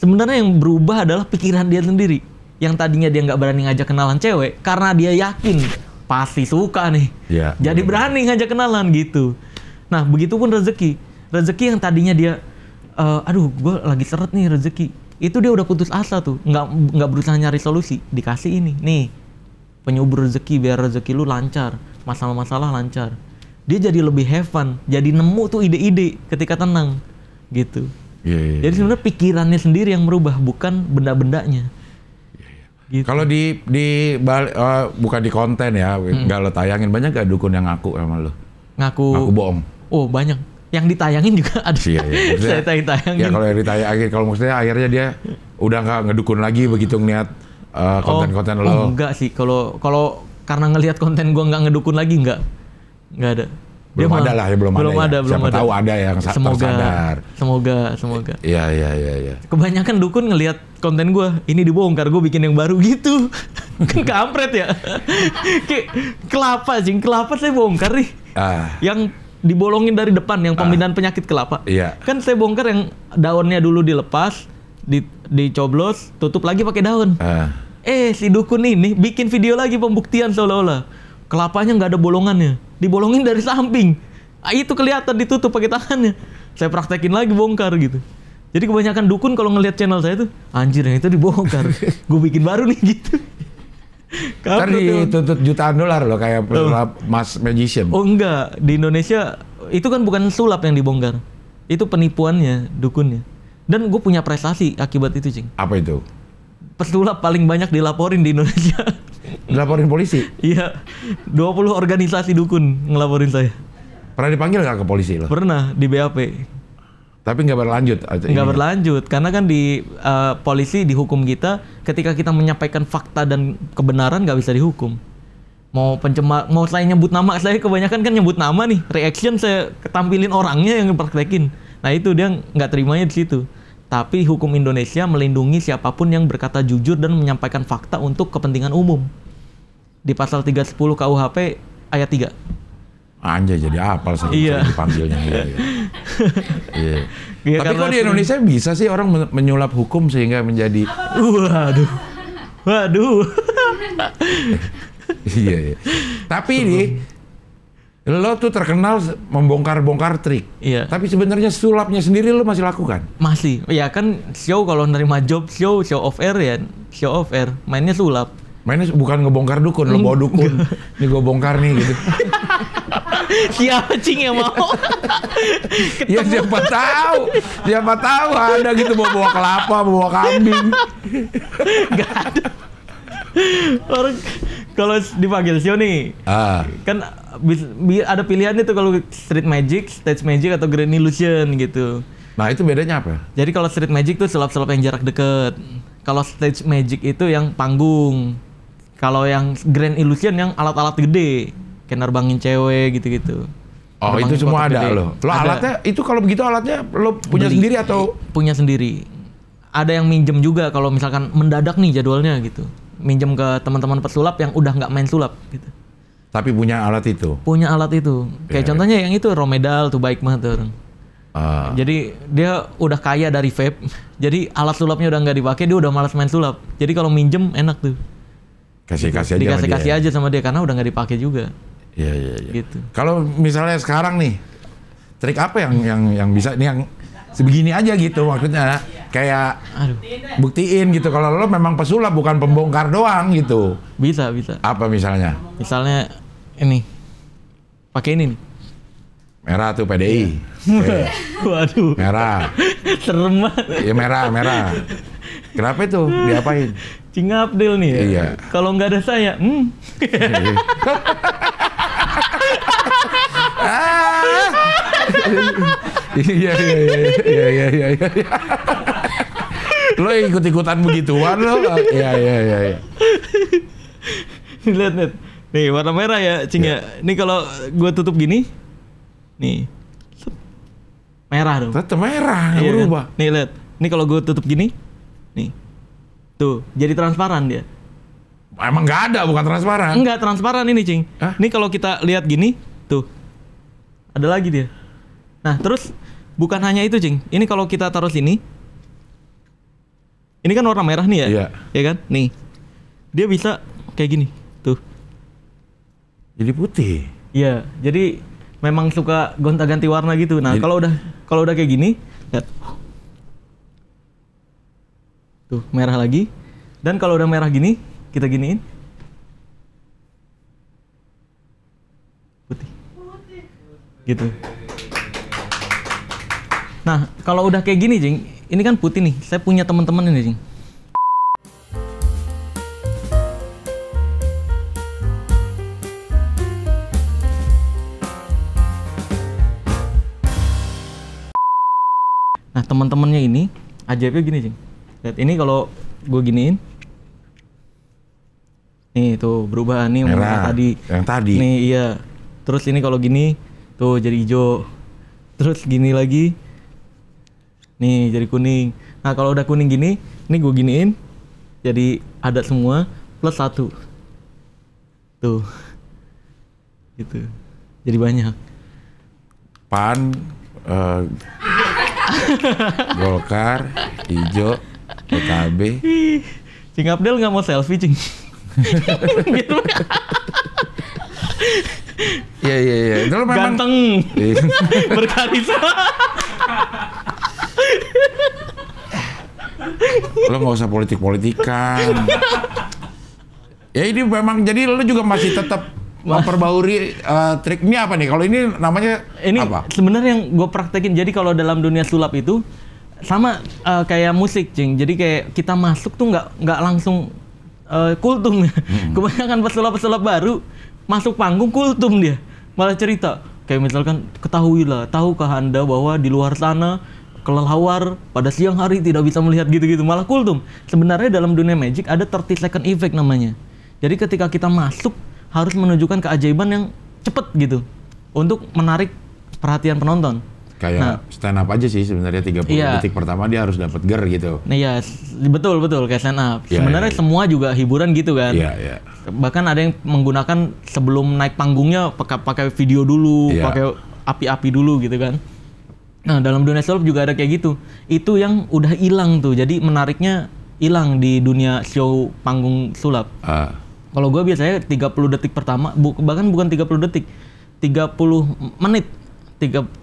Sebenarnya yang berubah adalah pikiran dia sendiri. Yang tadinya dia nggak berani ngajak kenalan cewek, karena dia yakin pasti suka nih. Ya, jadi berani ngajak kenalan gitu. Nah begitupun rezeki yang tadinya dia, aduh gue lagi seret nih rezeki. Itu dia udah putus asa tuh, nggak berusaha nyari solusi. Dikasih ini, nih penyubur rezeki biar rezeki lu lancar. Masalah-masalah lancar. Dia jadi lebih have fun, jadi nemu tuh ide-ide ketika tenang, gitu. Iya. Jadi sebenarnya pikirannya sendiri yang merubah, bukan benda-bendanya. Gitu. Kalau bukan di konten ya, nggak lo tayangin, banyak gak dukun yang ngaku sama lo? Ngaku bohong? Oh banyak. Yang ditayangin juga ada. Iya. Saya tayangin. Ya kalau yang ditayangin, kalau maksudnya akhirnya dia udah nggak ngedukun lagi begitu ngeliat konten-konten lo. Oh enggak sih, kalau karena ngelihat konten gua nggak ngedukun lagi, nggak ada. Belum ada lah ya, belum ada. Siapa tahu ada yang tersadar. Semoga. Iya. Kebanyakan dukun ngelihat konten gua, ini dibongkar, gua bikin yang baru gitu. Kan kampret ya. Kayak kelapa saya bongkar nih. Yang dibolongin dari depan, yang pemindahan penyakit kelapa. Iya. Kan saya bongkar yang daunnya dulu dilepas, dicoblos, tutup lagi pakai daun. Si dukun ini bikin video lagi pembuktian seolah-olah kelapanya nggak ada bolongannya, dibolongin dari samping. Itu kelihatan ditutup pakai tangannya. Saya praktekin lagi bongkar gitu. Jadi kebanyakan dukun kalau ngelihat channel saya tuh, anjir yang itu dibongkar. Gue bikin baru nih gitu. Ntar dituntut jutaan dolar loh kayak pesulap Mas Magician. Oh enggak, di Indonesia itu kan bukan sulap yang dibongkar, itu penipuannya dukunnya. Dan gue punya prestasi akibat itu, cing. Apa itu? Pesulap paling banyak dilaporin di Indonesia. Dilaporin polisi? Iya, 20 organisasi dukun ngelaporin saya. Pernah dipanggil nggak ke polisi lo? Pernah, di BAP. Tapi nggak berlanjut? Nggak berlanjut, karena kan di polisi, di hukum kita, ketika kita menyampaikan fakta dan kebenaran nggak bisa dihukum. Mau saya nyebut nama, saya kebanyakan kan nyebut nama nih, reaction saya ketampilin orangnya yang praktekin. Nah itu dia nggak terimanya di situ. Tapi hukum Indonesia melindungi siapapun yang berkata jujur dan menyampaikan fakta untuk kepentingan umum. Di pasal 310 KUHP ayat 3. Anjay, jadi apal sih dipanggilnya. Iya. Iya. Ya, Tapi karena kok di Indonesia bisa sih orang menyulap hukum sehingga menjadi waduh. iya, iya. Tapi ini lo tuh terkenal membongkar-bongkar trik. Iya. Tapi sebenarnya sulapnya sendiri lo masih lakukan. Masih. Ya kan show kalau nerima job show off air ya, show off air. Mainnya sulap. Mainnya bukan ngebongkar dukun, lo bawa dukun. Nih gue bongkar nih gitu. Siapa cing yang mau? Ya siapa tahu ada gitu bawa kelapa, bawa kambing. Gak ada. Orang kalau dipanggil show nih, kan ada pilihan itu kalau street magic, stage magic atau grand illusion gitu. Nah itu bedanya apa? Jadi kalau street magic tuh sulap-sulap yang jarak deket. Kalau stage magic itu yang panggung. Kalau yang grand illusion yang alat-alat gede, kayak nerbangin cewek gitu-gitu. Oh Nerbangin itu semua kotak ada gede. lo. Lo Ada. alatnya itu kalau begitu alatnya lo punya Beli. sendiri atau? Punya sendiri. Ada yang minjem juga kalau misalkan mendadak nih jadwalnya gitu. Minjem ke teman-teman pesulap yang udah nggak main sulap gitu. Tapi punya alat itu. Punya alat itu. Kayak Ya. contohnya yang itu Romedal tuh baik banget tuh orang. Jadi dia udah kaya dari vape. Jadi alat sulapnya udah nggak dipakai, dia udah malas main sulap. Jadi kalau minjem enak tuh. Kasih-kasih aja. Dikasih-kasih aja sama dia karena udah nggak dipakai juga. Iya iya iya. Gitu. Kalau misalnya sekarang nih, trik apa yang bisa nih yang sebegini aja gitu maksudnya kayak Aduh. buktiin gitu kalau lo memang pesulap bukan pembongkar doang gitu. Bisa. Apa misalnya? Misalnya ini. Pakai ini nih. Merah tuh PDI. Waduh. Merah. Serem banget. Ya merah. Kenapa itu? Diapain? Cing Abdel nih ya. Iya. Kalau nggak ada saya, Iya. Lo ikut-ikutan begituan lo. Iya. Lihat. Nih warna merah ya, Cing ya. Ini kalau gue tutup gini, nih, set. Merah dong. Tetap merah, nggak Iya kan? berubah. Nih lihat. Ini kalau gue tutup gini, nih, tuh jadi transparan dia. Emang nggak ada, bukan transparan. Enggak transparan ini, Cing. Hah? Ini kalau kita lihat gini, tuh, ada lagi dia. Nah terus bukan hanya itu, Cing. Ini kalau kita taruh sini, ini kan warna merah nih ya, Iya. ya kan? Nih, dia bisa kayak gini, tuh. Jadi putih. Iya, jadi memang suka gonta-ganti warna gitu. Nah, Jadi- kalau udah kayak gini, lihat. Tuh, merah lagi. Dan kalau udah merah gini, kita giniin. Putih. Gitu. Nah, kalau udah kayak gini, Jing, ini kan putih nih. Saya punya teman-teman ini, Jing. Nah, teman-temannya ini ajaibnya gini, Jing. Lihat, ini kalau gue giniin, nih tuh berubah nih warna Merah. tadi. Yang tadi. Nih iya. Terus ini kalau gini, tuh jadi hijau. Terus gini lagi, nih jadi kuning. Nah kalau udah kuning gini, ini gue giniin, jadi ada semua plus 1. Tuh, gitu. Jadi banyak. PAN, Golkar, hijau, PKB. Ih, Cing Abdel nggak mau selfie, Cing. Gitu. Iya. Itu lo memang Ganteng, Iya. berkarisma. Lo nggak usah politik-politikan. Ya ini memang jadi lo juga masih tetap memperbaharui trik ini apa nih? Kalau ini namanya Ini apa? sebenarnya yang gue praktekin. Jadi kalau dalam dunia sulap itu sama kayak musik, Cing. Jadi kayak kita masuk tuh nggak langsung kultum ya. Kebanyakan pesulap-pesulap baru masuk panggung kultum dia. Malah cerita kayak misalkan, ketahuilah, tahukah Anda bahwa di luar sana kelelawar pada siang hari tidak bisa melihat gitu-gitu, malah kultum. Sebenarnya dalam dunia magic ada 30 second effect namanya. Jadi ketika kita masuk harus menunjukkan keajaiban yang cepet gitu untuk menarik perhatian penonton. Kayak stand up aja sih sebenarnya 30 Iya. detik pertama dia harus dapat ger gitu. Nah ya betul kayak stand up. Iya, Sebenarnya iya. semua juga hiburan gitu kan. Iya. Bahkan ada yang menggunakan sebelum naik panggungnya pakai video dulu, Iya. pakai api-api dulu gitu kan. Nah, dalam dunia sulap juga ada kayak gitu. Itu yang udah hilang tuh. Jadi menariknya hilang di dunia show panggung sulap. Kalau gue biasanya 30 detik pertama, bahkan bukan 30 detik, 30 menit.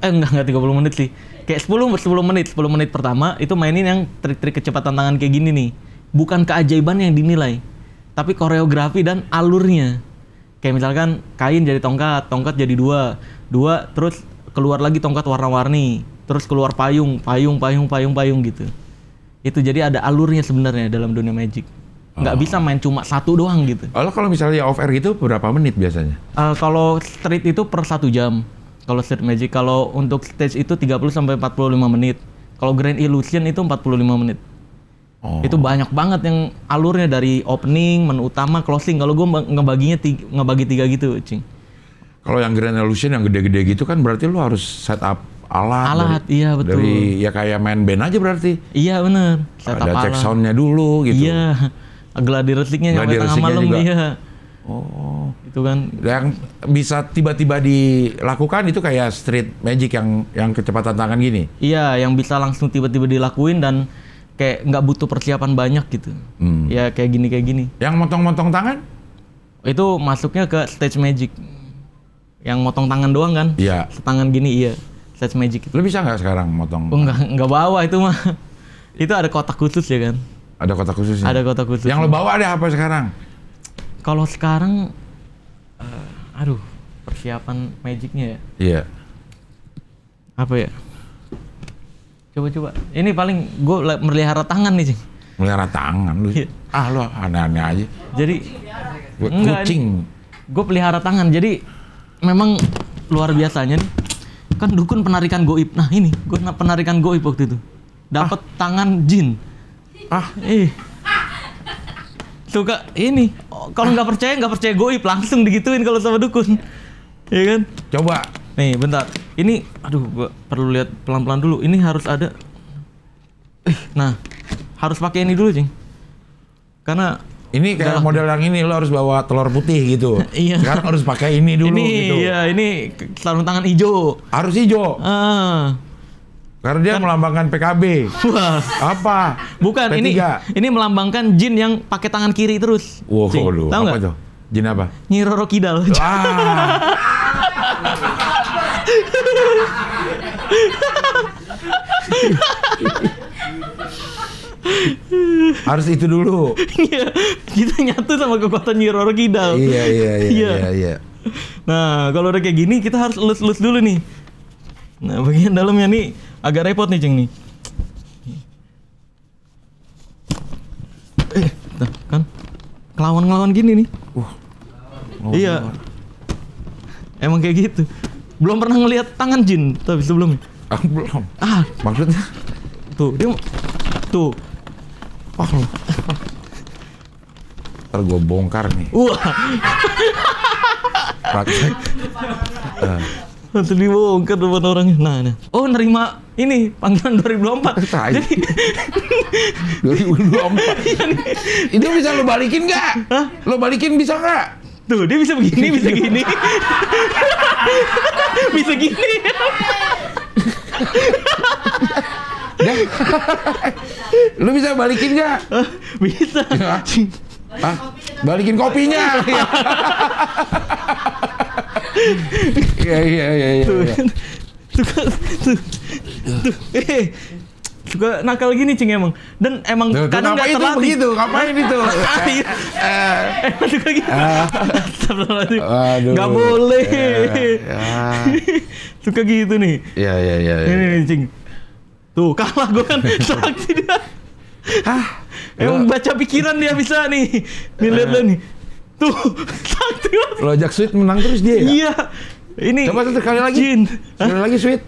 Enggak 30 menit sih. Kayak 10 menit pertama itu mainin yang trik-trik kecepatan tangan kayak gini nih. Bukan keajaiban yang dinilai, tapi koreografi dan alurnya. Kayak misalkan kain jadi tongkat jadi dua, terus keluar lagi tongkat warna-warni, terus keluar payung gitu. Itu jadi ada alurnya sebenarnya dalam dunia magic. Nggak bisa main cuma satu doang gitu. Kalau misalnya off air gitu berapa menit biasanya? Kalau street itu per 1 jam. Kalau street magic, kalau untuk stage itu 30 sampai 45 menit. Kalau Grand Illusion itu 45 menit. Itu banyak banget yang alurnya dari opening, menu utama, closing. Kalau gue ngebagi 3 gitu, Cing. Kalau yang Grand Illusion yang gede-gede gitu kan berarti lu harus set up alat. Iya betul. Dari ya kayak main band aja berarti. Iya bener. Set up ada alat. check soundnya dulu gitu. Iya. Gladi resliknya nyampe tengah malam. Iya. Itu kan. Yang bisa tiba-tiba dilakukan itu kayak street magic yang kecepatan tangan gini. Iya, yang bisa langsung tiba-tiba dilakuin dan kayak nggak butuh persiapan banyak gitu. Ya kayak gini. Yang motong-motong tangan? Itu masuknya ke stage magic. Yang motong tangan doang kan? Iya. Setangan gini, iya. Stage magic. Lu bisa nggak sekarang motong? Nggak bawa itu mah. Itu ada kotak khusus ya kan? Ada kotak khusus ya? Ada kotak khusus. Yang lo bawa ada apa sekarang? Kalau sekarang, persiapan magicnya ya? Iya. Apa ya? Coba. Ini paling gue melihara tangan nih, Cing. Melihara tangan lu? Iya. Lu aneh-aneh aja. Jadi, kucing. Gue pelihara tangan, jadi memang luar biasanya nih. Kan dukun penarikan goib. Nah ini, gue penarikan goib waktu itu. Dapat tangan jin. Suka ini. Kalau nggak percaya goib, langsung digituin kalau sama dukun. Iya kan? Coba. Nih, bentar. Ini, gue perlu lihat pelan-pelan dulu. Ini harus ada. Nah, harus pakai ini dulu, Cing. Karena ini kayak model yang ini lo harus bawa telur putih gitu. Iya. Sekarang harus pakai ini dulu gitu. Iya, ini sarung tangan hijau. Harus hijau. Karena dia melambangkan PKB. Wah. Apa? Bukan, P3. ini melambangkan jin yang pakai tangan kiri terus. Waduh, tahu nggak? tuh? Jin apa? Nyi Roro Kidal. Harus itu dulu. Iya, kita nyatu sama kekuatan Nyi Roro Kidal. Iya. Nah, kalau udah kayak gini kita harus elus-elus dulu nih. Nah, bagian dalamnya nih agak repot nih, Cing nih. Kan ngelawan gini nih. Iya. Emang kayak gitu. Belum pernah ngelihat tangan jin tapi sebelumnya. Belum. Maksudnya? Tuh, dia tuh. Ntar gue bongkar nih. Wah. Praktek. Langsung dibongkar depan orangnya. Nah. Oh, nerima ini panggilan 2024. Jadi 2024. Itu bisa lo balikin nggak? Lo balikin bisa nggak? Tuh, dia bisa begini, bisa gini. Bisa gini. Lu bisa balikin nggak? Bisa. Balikin kopinya. Iya. Tuh. Suka nakal gini, Cing, emang. Dan emang kadang nggak terlatih. Begitu, ngapain itu? Emang suka gitu. Aduh. Nggak boleh. Suka gitu nih. Iya. Ini, Cing. Tuh, kalah gue kan. Saksi dia. Emang baca pikiran dia bisa nih. Nih, lihat nih. Tuh, sakti banget. Lo ajak Sweet menang terus dia ya? Iya. Ini coba sekali lagi. Jin. Sekali lagi Sweet.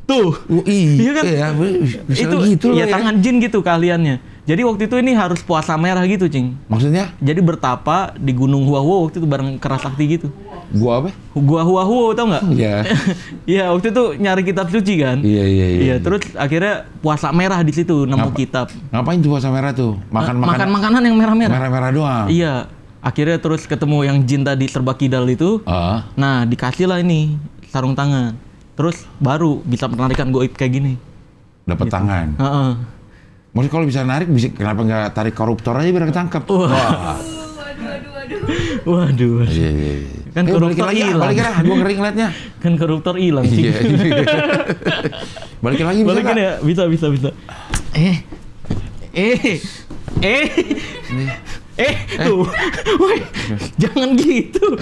Tuh. Iya kan? Iya, bisa itu gitu ya, tangan jin gitu keahliannya. Jadi waktu itu ini harus puasa merah gitu, Cing. Maksudnya? Jadi bertapa di Gunung Huahuo waktu itu bareng Kerasakti gitu. Gua apa? Gua Huahuo, tau nggak? Iya. Iya, waktu itu nyari kitab suci kan. Iya. Terus akhirnya puasa merah di situ, nemu kitab. Ngapain tuh puasa merah tuh? Makan makanan yang merah-merah. Merah-merah doang. Iya. Akhirnya terus ketemu yang jin tadi serba kidal itu. Nah, dikasih lah ini sarung tangan. Terus baru bisa penarikan goib kayak gini. Dapat tangan. Heeh. Maksudnya kalau bisa narik, kenapa nggak tarik koruptor aja biar ketangkep? Wah. Waduh. Iya. Kan koruptor hilang. Balikin lah, gue ngeri ngeliatnya. Kan koruptor hilang sih. Iya. Balikin lagi bisa Balikin nggak? ya, bisa. Tuh. Woi, jangan gitu.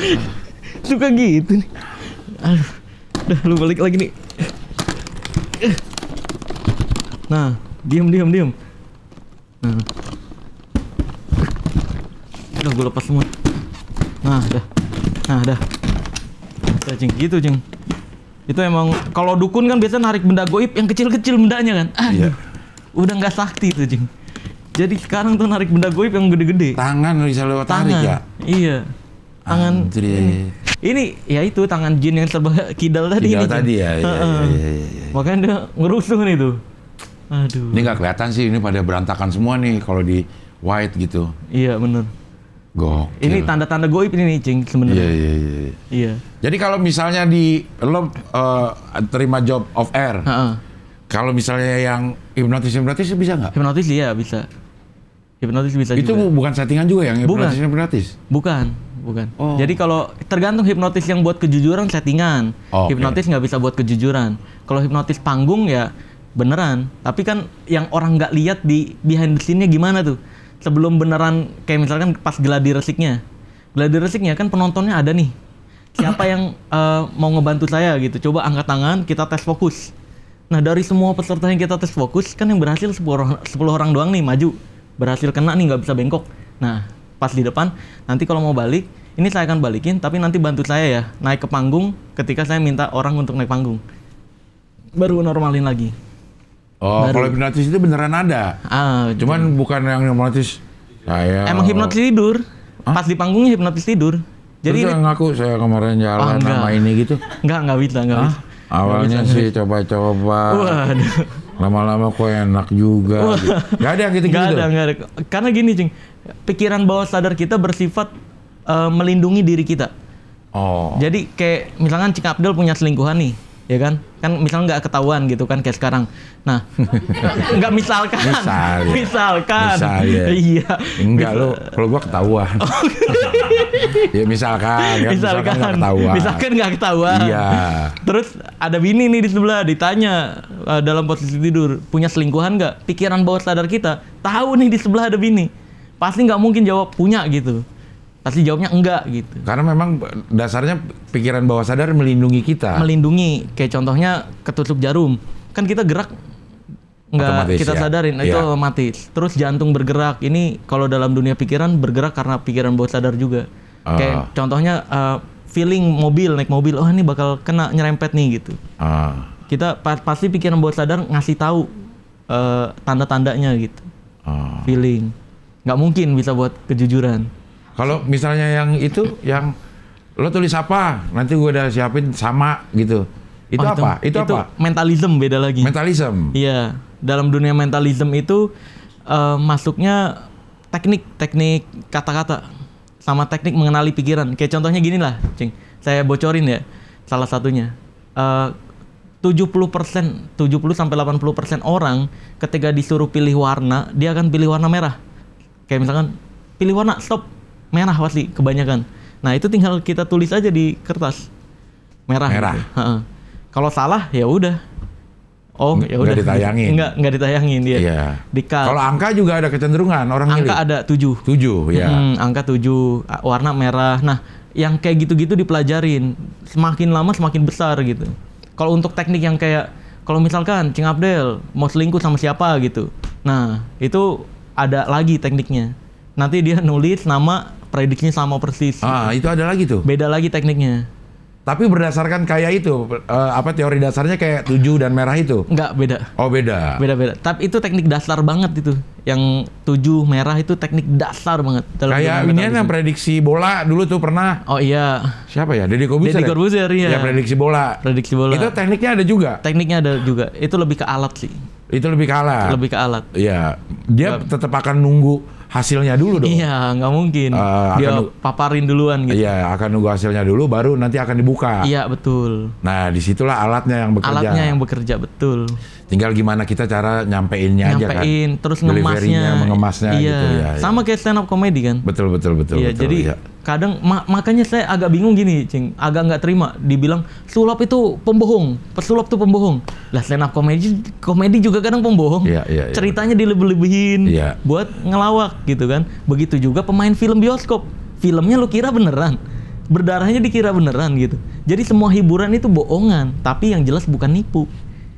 Suka gitu nih. Aduh. Udah, lu balik lagi nih. Nah, diam. Nah. Udah gue lepas semua. Nah, dah. Cing, gitu, Cing. Itu emang kalau dukun kan biasa narik benda goib yang kecil-kecil bendanya kan. Aduh. Udah nggak sakti tuh, Cing. Jadi sekarang tuh narik benda goib yang gede-gede. Tangan bisa lewat tarik ya? Iya. Tangan. Ini ya itu tangan jin yang serba kidal tadi. Kidal ini, tadi ya. Iya. Makanya dia ngerusuh nih tuh. Aduh. Ini nggak kelihatan sih, ini pada berantakan semua nih kalau di white gitu. Iya bener. Gokil. Ini tanda-tanda goib ini nih, Cing, sebenarnya. Iya. Jadi kalau misalnya lo terima job off air, kalau misalnya yang hipnotis bisa nggak? Hipnotis iya bisa. Hipnotis bisa Itu juga. bukan settingan juga yang hipnotis? Bukan. Oh. Jadi kalau tergantung hipnotis yang buat kejujuran settingan. Oh, hipnotis nggak bisa buat kejujuran. Kalau hipnotis panggung ya beneran. Tapi kan yang orang nggak lihat di behind the scene-nya gimana tuh? Sebelum beneran kayak misalkan pas gladi resiknya kan penontonnya ada nih. Siapa yang mau ngebantu saya gitu? Coba angkat tangan, kita tes fokus. Nah dari semua peserta yang kita tes fokus kan yang berhasil 10 orang doang nih maju. Berhasil kena nih nggak bisa bengkok. Nah pas di depan nanti kalau mau balik ini saya akan balikin tapi nanti bantu saya ya naik ke panggung ketika saya minta orang untuk naik panggung. Baru normalin lagi. Oh, kalau hipnotis itu beneran ada. Cuman bukan yang hipnotis saya. Emang hipnotis tidur. Pas di panggungnya hipnotis tidur. Jadi saya ngaku saya kemarin jalan sama ini gitu. Enggak bisa. Awalnya sih coba-coba. Waduh. Lama-lama kok enak juga. Gak ada yang gitu-gitu. Gak ada. Karena gini, Cing. Pikiran bawah sadar kita bersifat melindungi diri kita. Oh. Jadi kayak misalkan Cing Abdel punya selingkuhan nih. Ya kan misalnya nggak ketahuan gitu kan kayak sekarang. Nah, nggak misalkan. Iya. Enggak lo, kalau gua ketahuan. Ya misalkan nggak ketahuan. Misalkan nggak ketahuan. Iya. Terus ada bini nih di sebelah ditanya dalam posisi tidur punya selingkuhan nggak? Pikiran bawah sadar kita tahu nih di sebelah ada bini. Pasti nggak mungkin jawab punya gitu. Pasti jawabnya enggak gitu. Karena memang dasarnya pikiran bawah sadar melindungi kita. Melindungi. Kayak contohnya ketutup jarum. Kan kita gerak nggak kita sadarin. Itu otomatis. Terus jantung bergerak. Ini kalau dalam dunia pikiran bergerak karena pikiran bawah sadar juga. Kayak contohnya feeling naik mobil. Oh ini bakal kena nyerempet nih gitu. Kita pasti pikiran bawah sadar ngasih tahu tanda-tandanya gitu. Feeling. Nggak mungkin bisa buat kejujuran. Kalau misalnya yang itu, yang lo tulis apa, nanti gue udah siapin sama gitu. Itu apa? Itu apa? Mentalism beda lagi. Mentalism? Iya. Dalam dunia mentalism itu masuknya teknik kata-kata sama teknik mengenali pikiran. Kayak contohnya gini lah, Cing. Saya bocorin ya salah satunya. 70%, 70-80% orang ketika disuruh pilih warna, dia akan pilih warna merah. Kayak misalkan, pilih warna, stop. Merah pasti kebanyakan. Nah itu tinggal kita tulis aja di kertas merah. Gitu. Kalau salah ya udah. Oh ya udah. Nggak ditayangin dia. Iya. Kalau angka juga ada kecenderungan orang milih. Angka ada 7. 7 ya. Angka 7 warna merah. Nah yang kayak gitu-gitu dipelajarin. Semakin lama semakin besar gitu. Kalau untuk teknik yang kayak kalau misalkan Cing Abdel mau selingkuh sama siapa gitu. Nah itu ada lagi tekniknya. Nanti dia nulis nama, prediksinya sama persis. Itu ada lagi tuh? Beda lagi tekniknya. Tapi berdasarkan kayak itu, teori dasarnya kayak 7 dan merah itu? Enggak, beda. Oh beda? Beda. Tapi itu teknik dasar banget itu. Yang 7 merah itu teknik dasar banget. Kayak ini yang prediksi bola dulu tuh pernah. Oh iya. Siapa ya? Deddy Corbuzier iya. Ya prediksi bola. Itu tekniknya ada juga? Tekniknya ada juga. Itu lebih ke alat sih. Itu lebih ke alat? Lebih ke alat. Iya. Dia tetap akan nunggu hasilnya dulu dong. Iya, nggak mungkin. Dia paparin duluan gitu. Iya, akan nunggu hasilnya dulu, baru nanti akan dibuka. Iya, betul. Nah, disitulah alatnya yang bekerja. Alatnya yang bekerja, betul. Tinggal gimana kita cara nyampeinnya aja kan. Terus mengemasnya iya. gitu ya. Sama kayak stand up comedy kan. Betul. Iya, jadi kadang makanya saya agak bingung gini, Cing. Agak nggak terima dibilang sulap itu pembohong, pesulap itu pembohong. Lah stand up komedi juga kadang pembohong. Iya, ceritanya dilebih-lebihin buat ngelawak gitu kan. Begitu juga pemain film bioskop. Filmnya lu kira beneran. Berdarahnya dikira beneran gitu. Jadi semua hiburan itu bohongan, tapi yang jelas bukan nipu.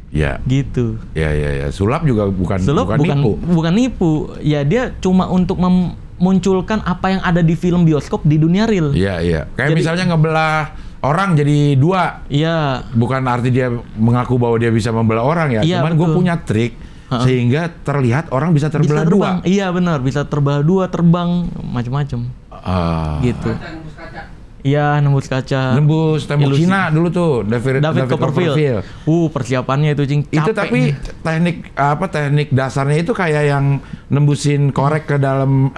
Iya. Gitu. Iya. Sulap juga bukan nipu. Bukan nipu. Ya dia cuma untuk memunculkan apa yang ada di film bioskop di dunia real. Iya. Kayak misalnya ngebelah orang jadi dua. Iya. Bukan arti dia mengaku bahwa dia bisa membelah orang ya. Iya, cuman gue punya trik sehingga terlihat orang bisa terbelah dua. Iya benar, bisa terbelah dua, terbang macam-macam. Gitu. Iya, nembus kaca. Nembus tembok Ilusi. Cina dulu tuh, David Copperfield. Persiapannya itu capek. Itu tapi teknik dasarnya itu kayak yang nembusin korek ke dalam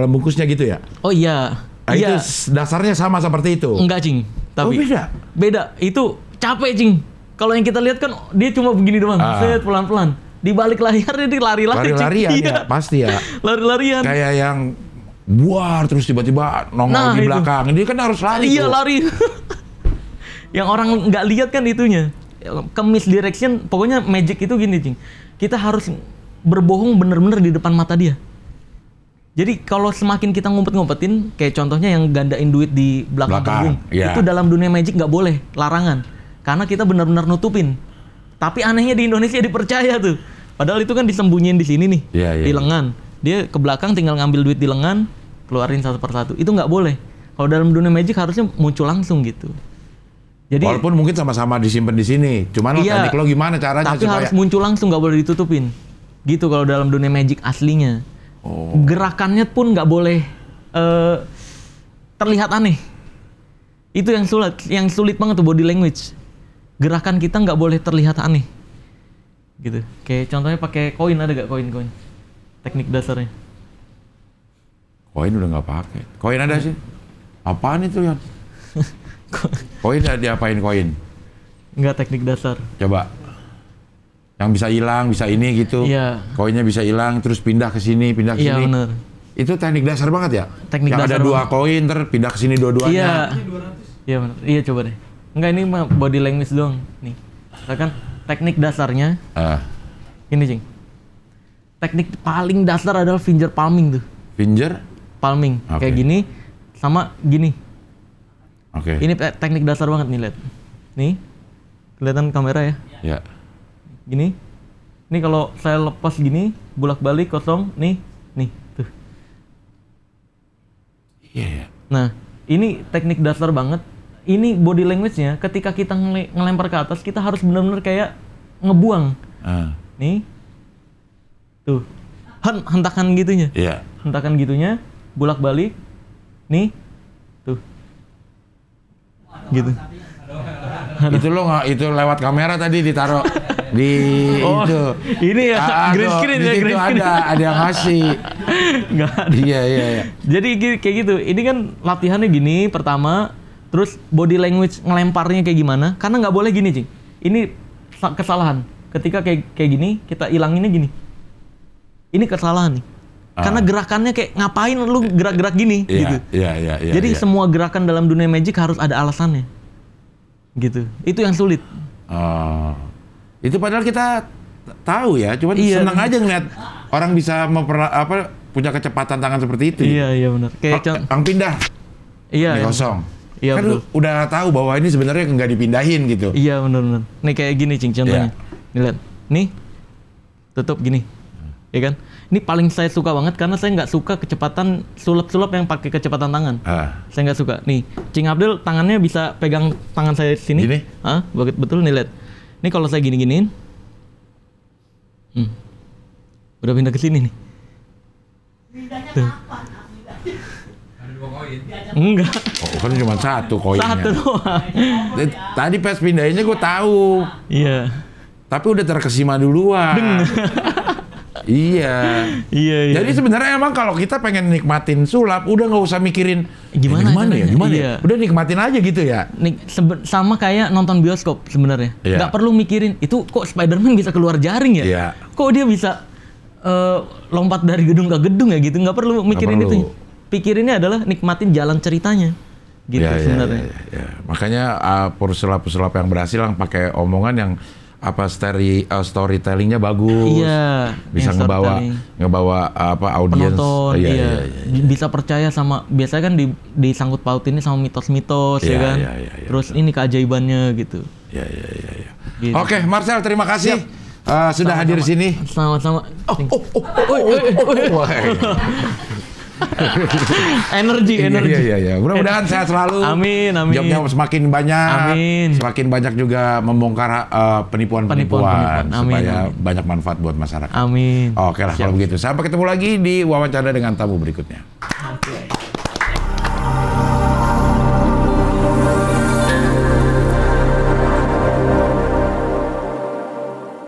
bungkusnya gitu ya? Oh iya. Itu dasarnya sama seperti itu. Enggak, Cing. Tapi beda. Beda. Itu capek, Cing. Kalau yang kita lihat kan dia cuma begini doang. Set pelan-pelan. Di balik layar dia lari-lari. Lari-larian ya, pasti ya. Lari-larian. Kayak yang buar terus tiba-tiba nongol di belakang. Dia kan harus lari. Iya, lari. Yang orang nggak lihat kan itunya. Ke misdirection, pokoknya magic itu gini, Cing. Kita harus berbohong bener-bener di depan mata dia. Jadi kalau semakin kita ngumpet-ngumpetin, kayak contohnya yang gandain duit di belakang panggung, itu dalam dunia magic nggak boleh, larangan. Karena kita benar-benar nutupin. Tapi anehnya di Indonesia dipercaya tuh. Padahal itu kan disembunyiin di sini nih, di lengan. Dia ke belakang tinggal ngambil duit di lengan, keluarin satu persatu. Itu nggak boleh. Kalau dalam dunia magic harusnya muncul langsung gitu. Jadi walaupun mungkin sama-sama disimpan di sini, cuman teknik lo gimana caranya tapi harus muncul langsung, nggak boleh ditutupin. Gitu kalau dalam dunia magic aslinya. Gerakannya pun nggak boleh terlihat aneh. Itu yang sulit banget tuh, body language. Gerakan kita nggak boleh terlihat aneh. Gitu. Kayak contohnya pakai koin, ada gak koin? Teknik dasarnya. Koin udah nggak pakai. Koin ada sih. Apaan itu, Yan? Koin ada diapain koin? Enggak, teknik dasar. Coba. Yang bisa hilang, bisa ini gitu. Iya. Koinnya bisa hilang, terus pindah ke sini, pindah ke sini. Iya, benar. Itu teknik dasar banget ya? Teknik yang dasar ada dua koin, terus pindah ke sini dua-duanya. Iya. Iya benar. Iya, coba deh. Enggak, ini mah body language doang. Nih. Misalkan teknik dasarnya. Ini, Cing. Teknik paling dasar adalah finger palming tuh. Finger? Palming. Kayak gini sama gini. Oke. Ini teknik dasar banget nih, lihat. Nih. Kelihatan kamera ya? Iya. Gini. Ini kalau saya lepas gini, bolak-balik kosong, nih tuh. Iya. Nah, ini teknik dasar banget. Ini body language-nya, ketika kita ngelempar ke atas, kita harus benar-benar kayak ngebuang. Nih. Tuh. Hentakan gitunya. Iya. Hentakan gitunya, bolak-balik. Nih. Tuh. Gitu. Itu lo nggak, itu lewat kamera tadi ditaruh di itu. Ini ya green screen ya, green screen. Ada yang ngasih. Nggak ada. Iya. Jadi kayak gitu. Ini kan latihannya gini pertama, terus body language ngelemparnya kayak gimana? Karena nggak boleh gini, Cing. Ini kesalahan. Ketika kayak gini, kita ilanginnya gini. Ini kesalahan nih. Karena gerakannya kayak ngapain lu gerak-gerak gini gitu. Iya. Jadi semua gerakan dalam dunia magic harus ada alasannya. Gitu. Itu yang sulit. Itu padahal kita tahu ya, cuman senang aja ngeliat orang bisa punya kecepatan tangan seperti itu. Iya benar. Kayak yang pindah. Iya. Kosong. Iya, kan udah tahu bahwa ini sebenarnya nggak dipindahin gitu. Iya benar. Nih kayak gini, Cing, contohnya. Nih lihat. Nih. Tutup gini. Ya kan? Ini paling saya suka banget karena saya nggak suka kecepatan sulap-sulap yang pakai kecepatan tangan. Saya nggak suka. Nih, Cing Abdul tangannya bisa pegang tangan saya sini. Gini? Betul nih, lihat. Ini kalau saya gini-giniin. Udah pindah ke sini nih. Pindahnya kapan? Ada 2 koin. Enggak. Kan cuma 1 koinnya. 1 doang. Tadi pas pindahinnya gue tahu. Iya. Tapi udah terkesima duluan. Iya. Iya. Jadi sebenarnya emang kalau kita pengen nikmatin sulap, udah nggak usah mikirin Gimana ya. Iya. Udah nikmatin aja gitu ya. Sama kayak nonton bioskop sebenarnya. Iya. Nggak perlu mikirin itu kok Spider-Man bisa keluar jaring ya? Iya. Kok dia bisa lompat dari gedung ke gedung ya gitu? Nggak perlu mikirin itu. Pikirinnya adalah nikmatin jalan ceritanya. Gitu sebenarnya. Ya. Makanya pesulap-pesulap yang berhasil yang pakai omongan yang storytellingnya bagus. Iya. Bisa ngebawa audiens. Penonton. Iya. Bisa percaya sama, biasanya kan disangkut pautinnya sama mitos-mitos ya kan. Iya. Terus ini keajaibannya gitu. Iya. Gitu. Oke, Marcel, terima kasih sudah hadir di sini. Sama-sama. Energi. Iya. Mudah-mudahan sehat selalu. Amin. Jobnya semakin banyak. Amin. Semakin banyak juga membongkar penipuan-penipuan supaya banyak manfaat buat masyarakat. Amin. Oke lah kalau begitu. Sampai ketemu lagi di wawancara dengan tamu berikutnya.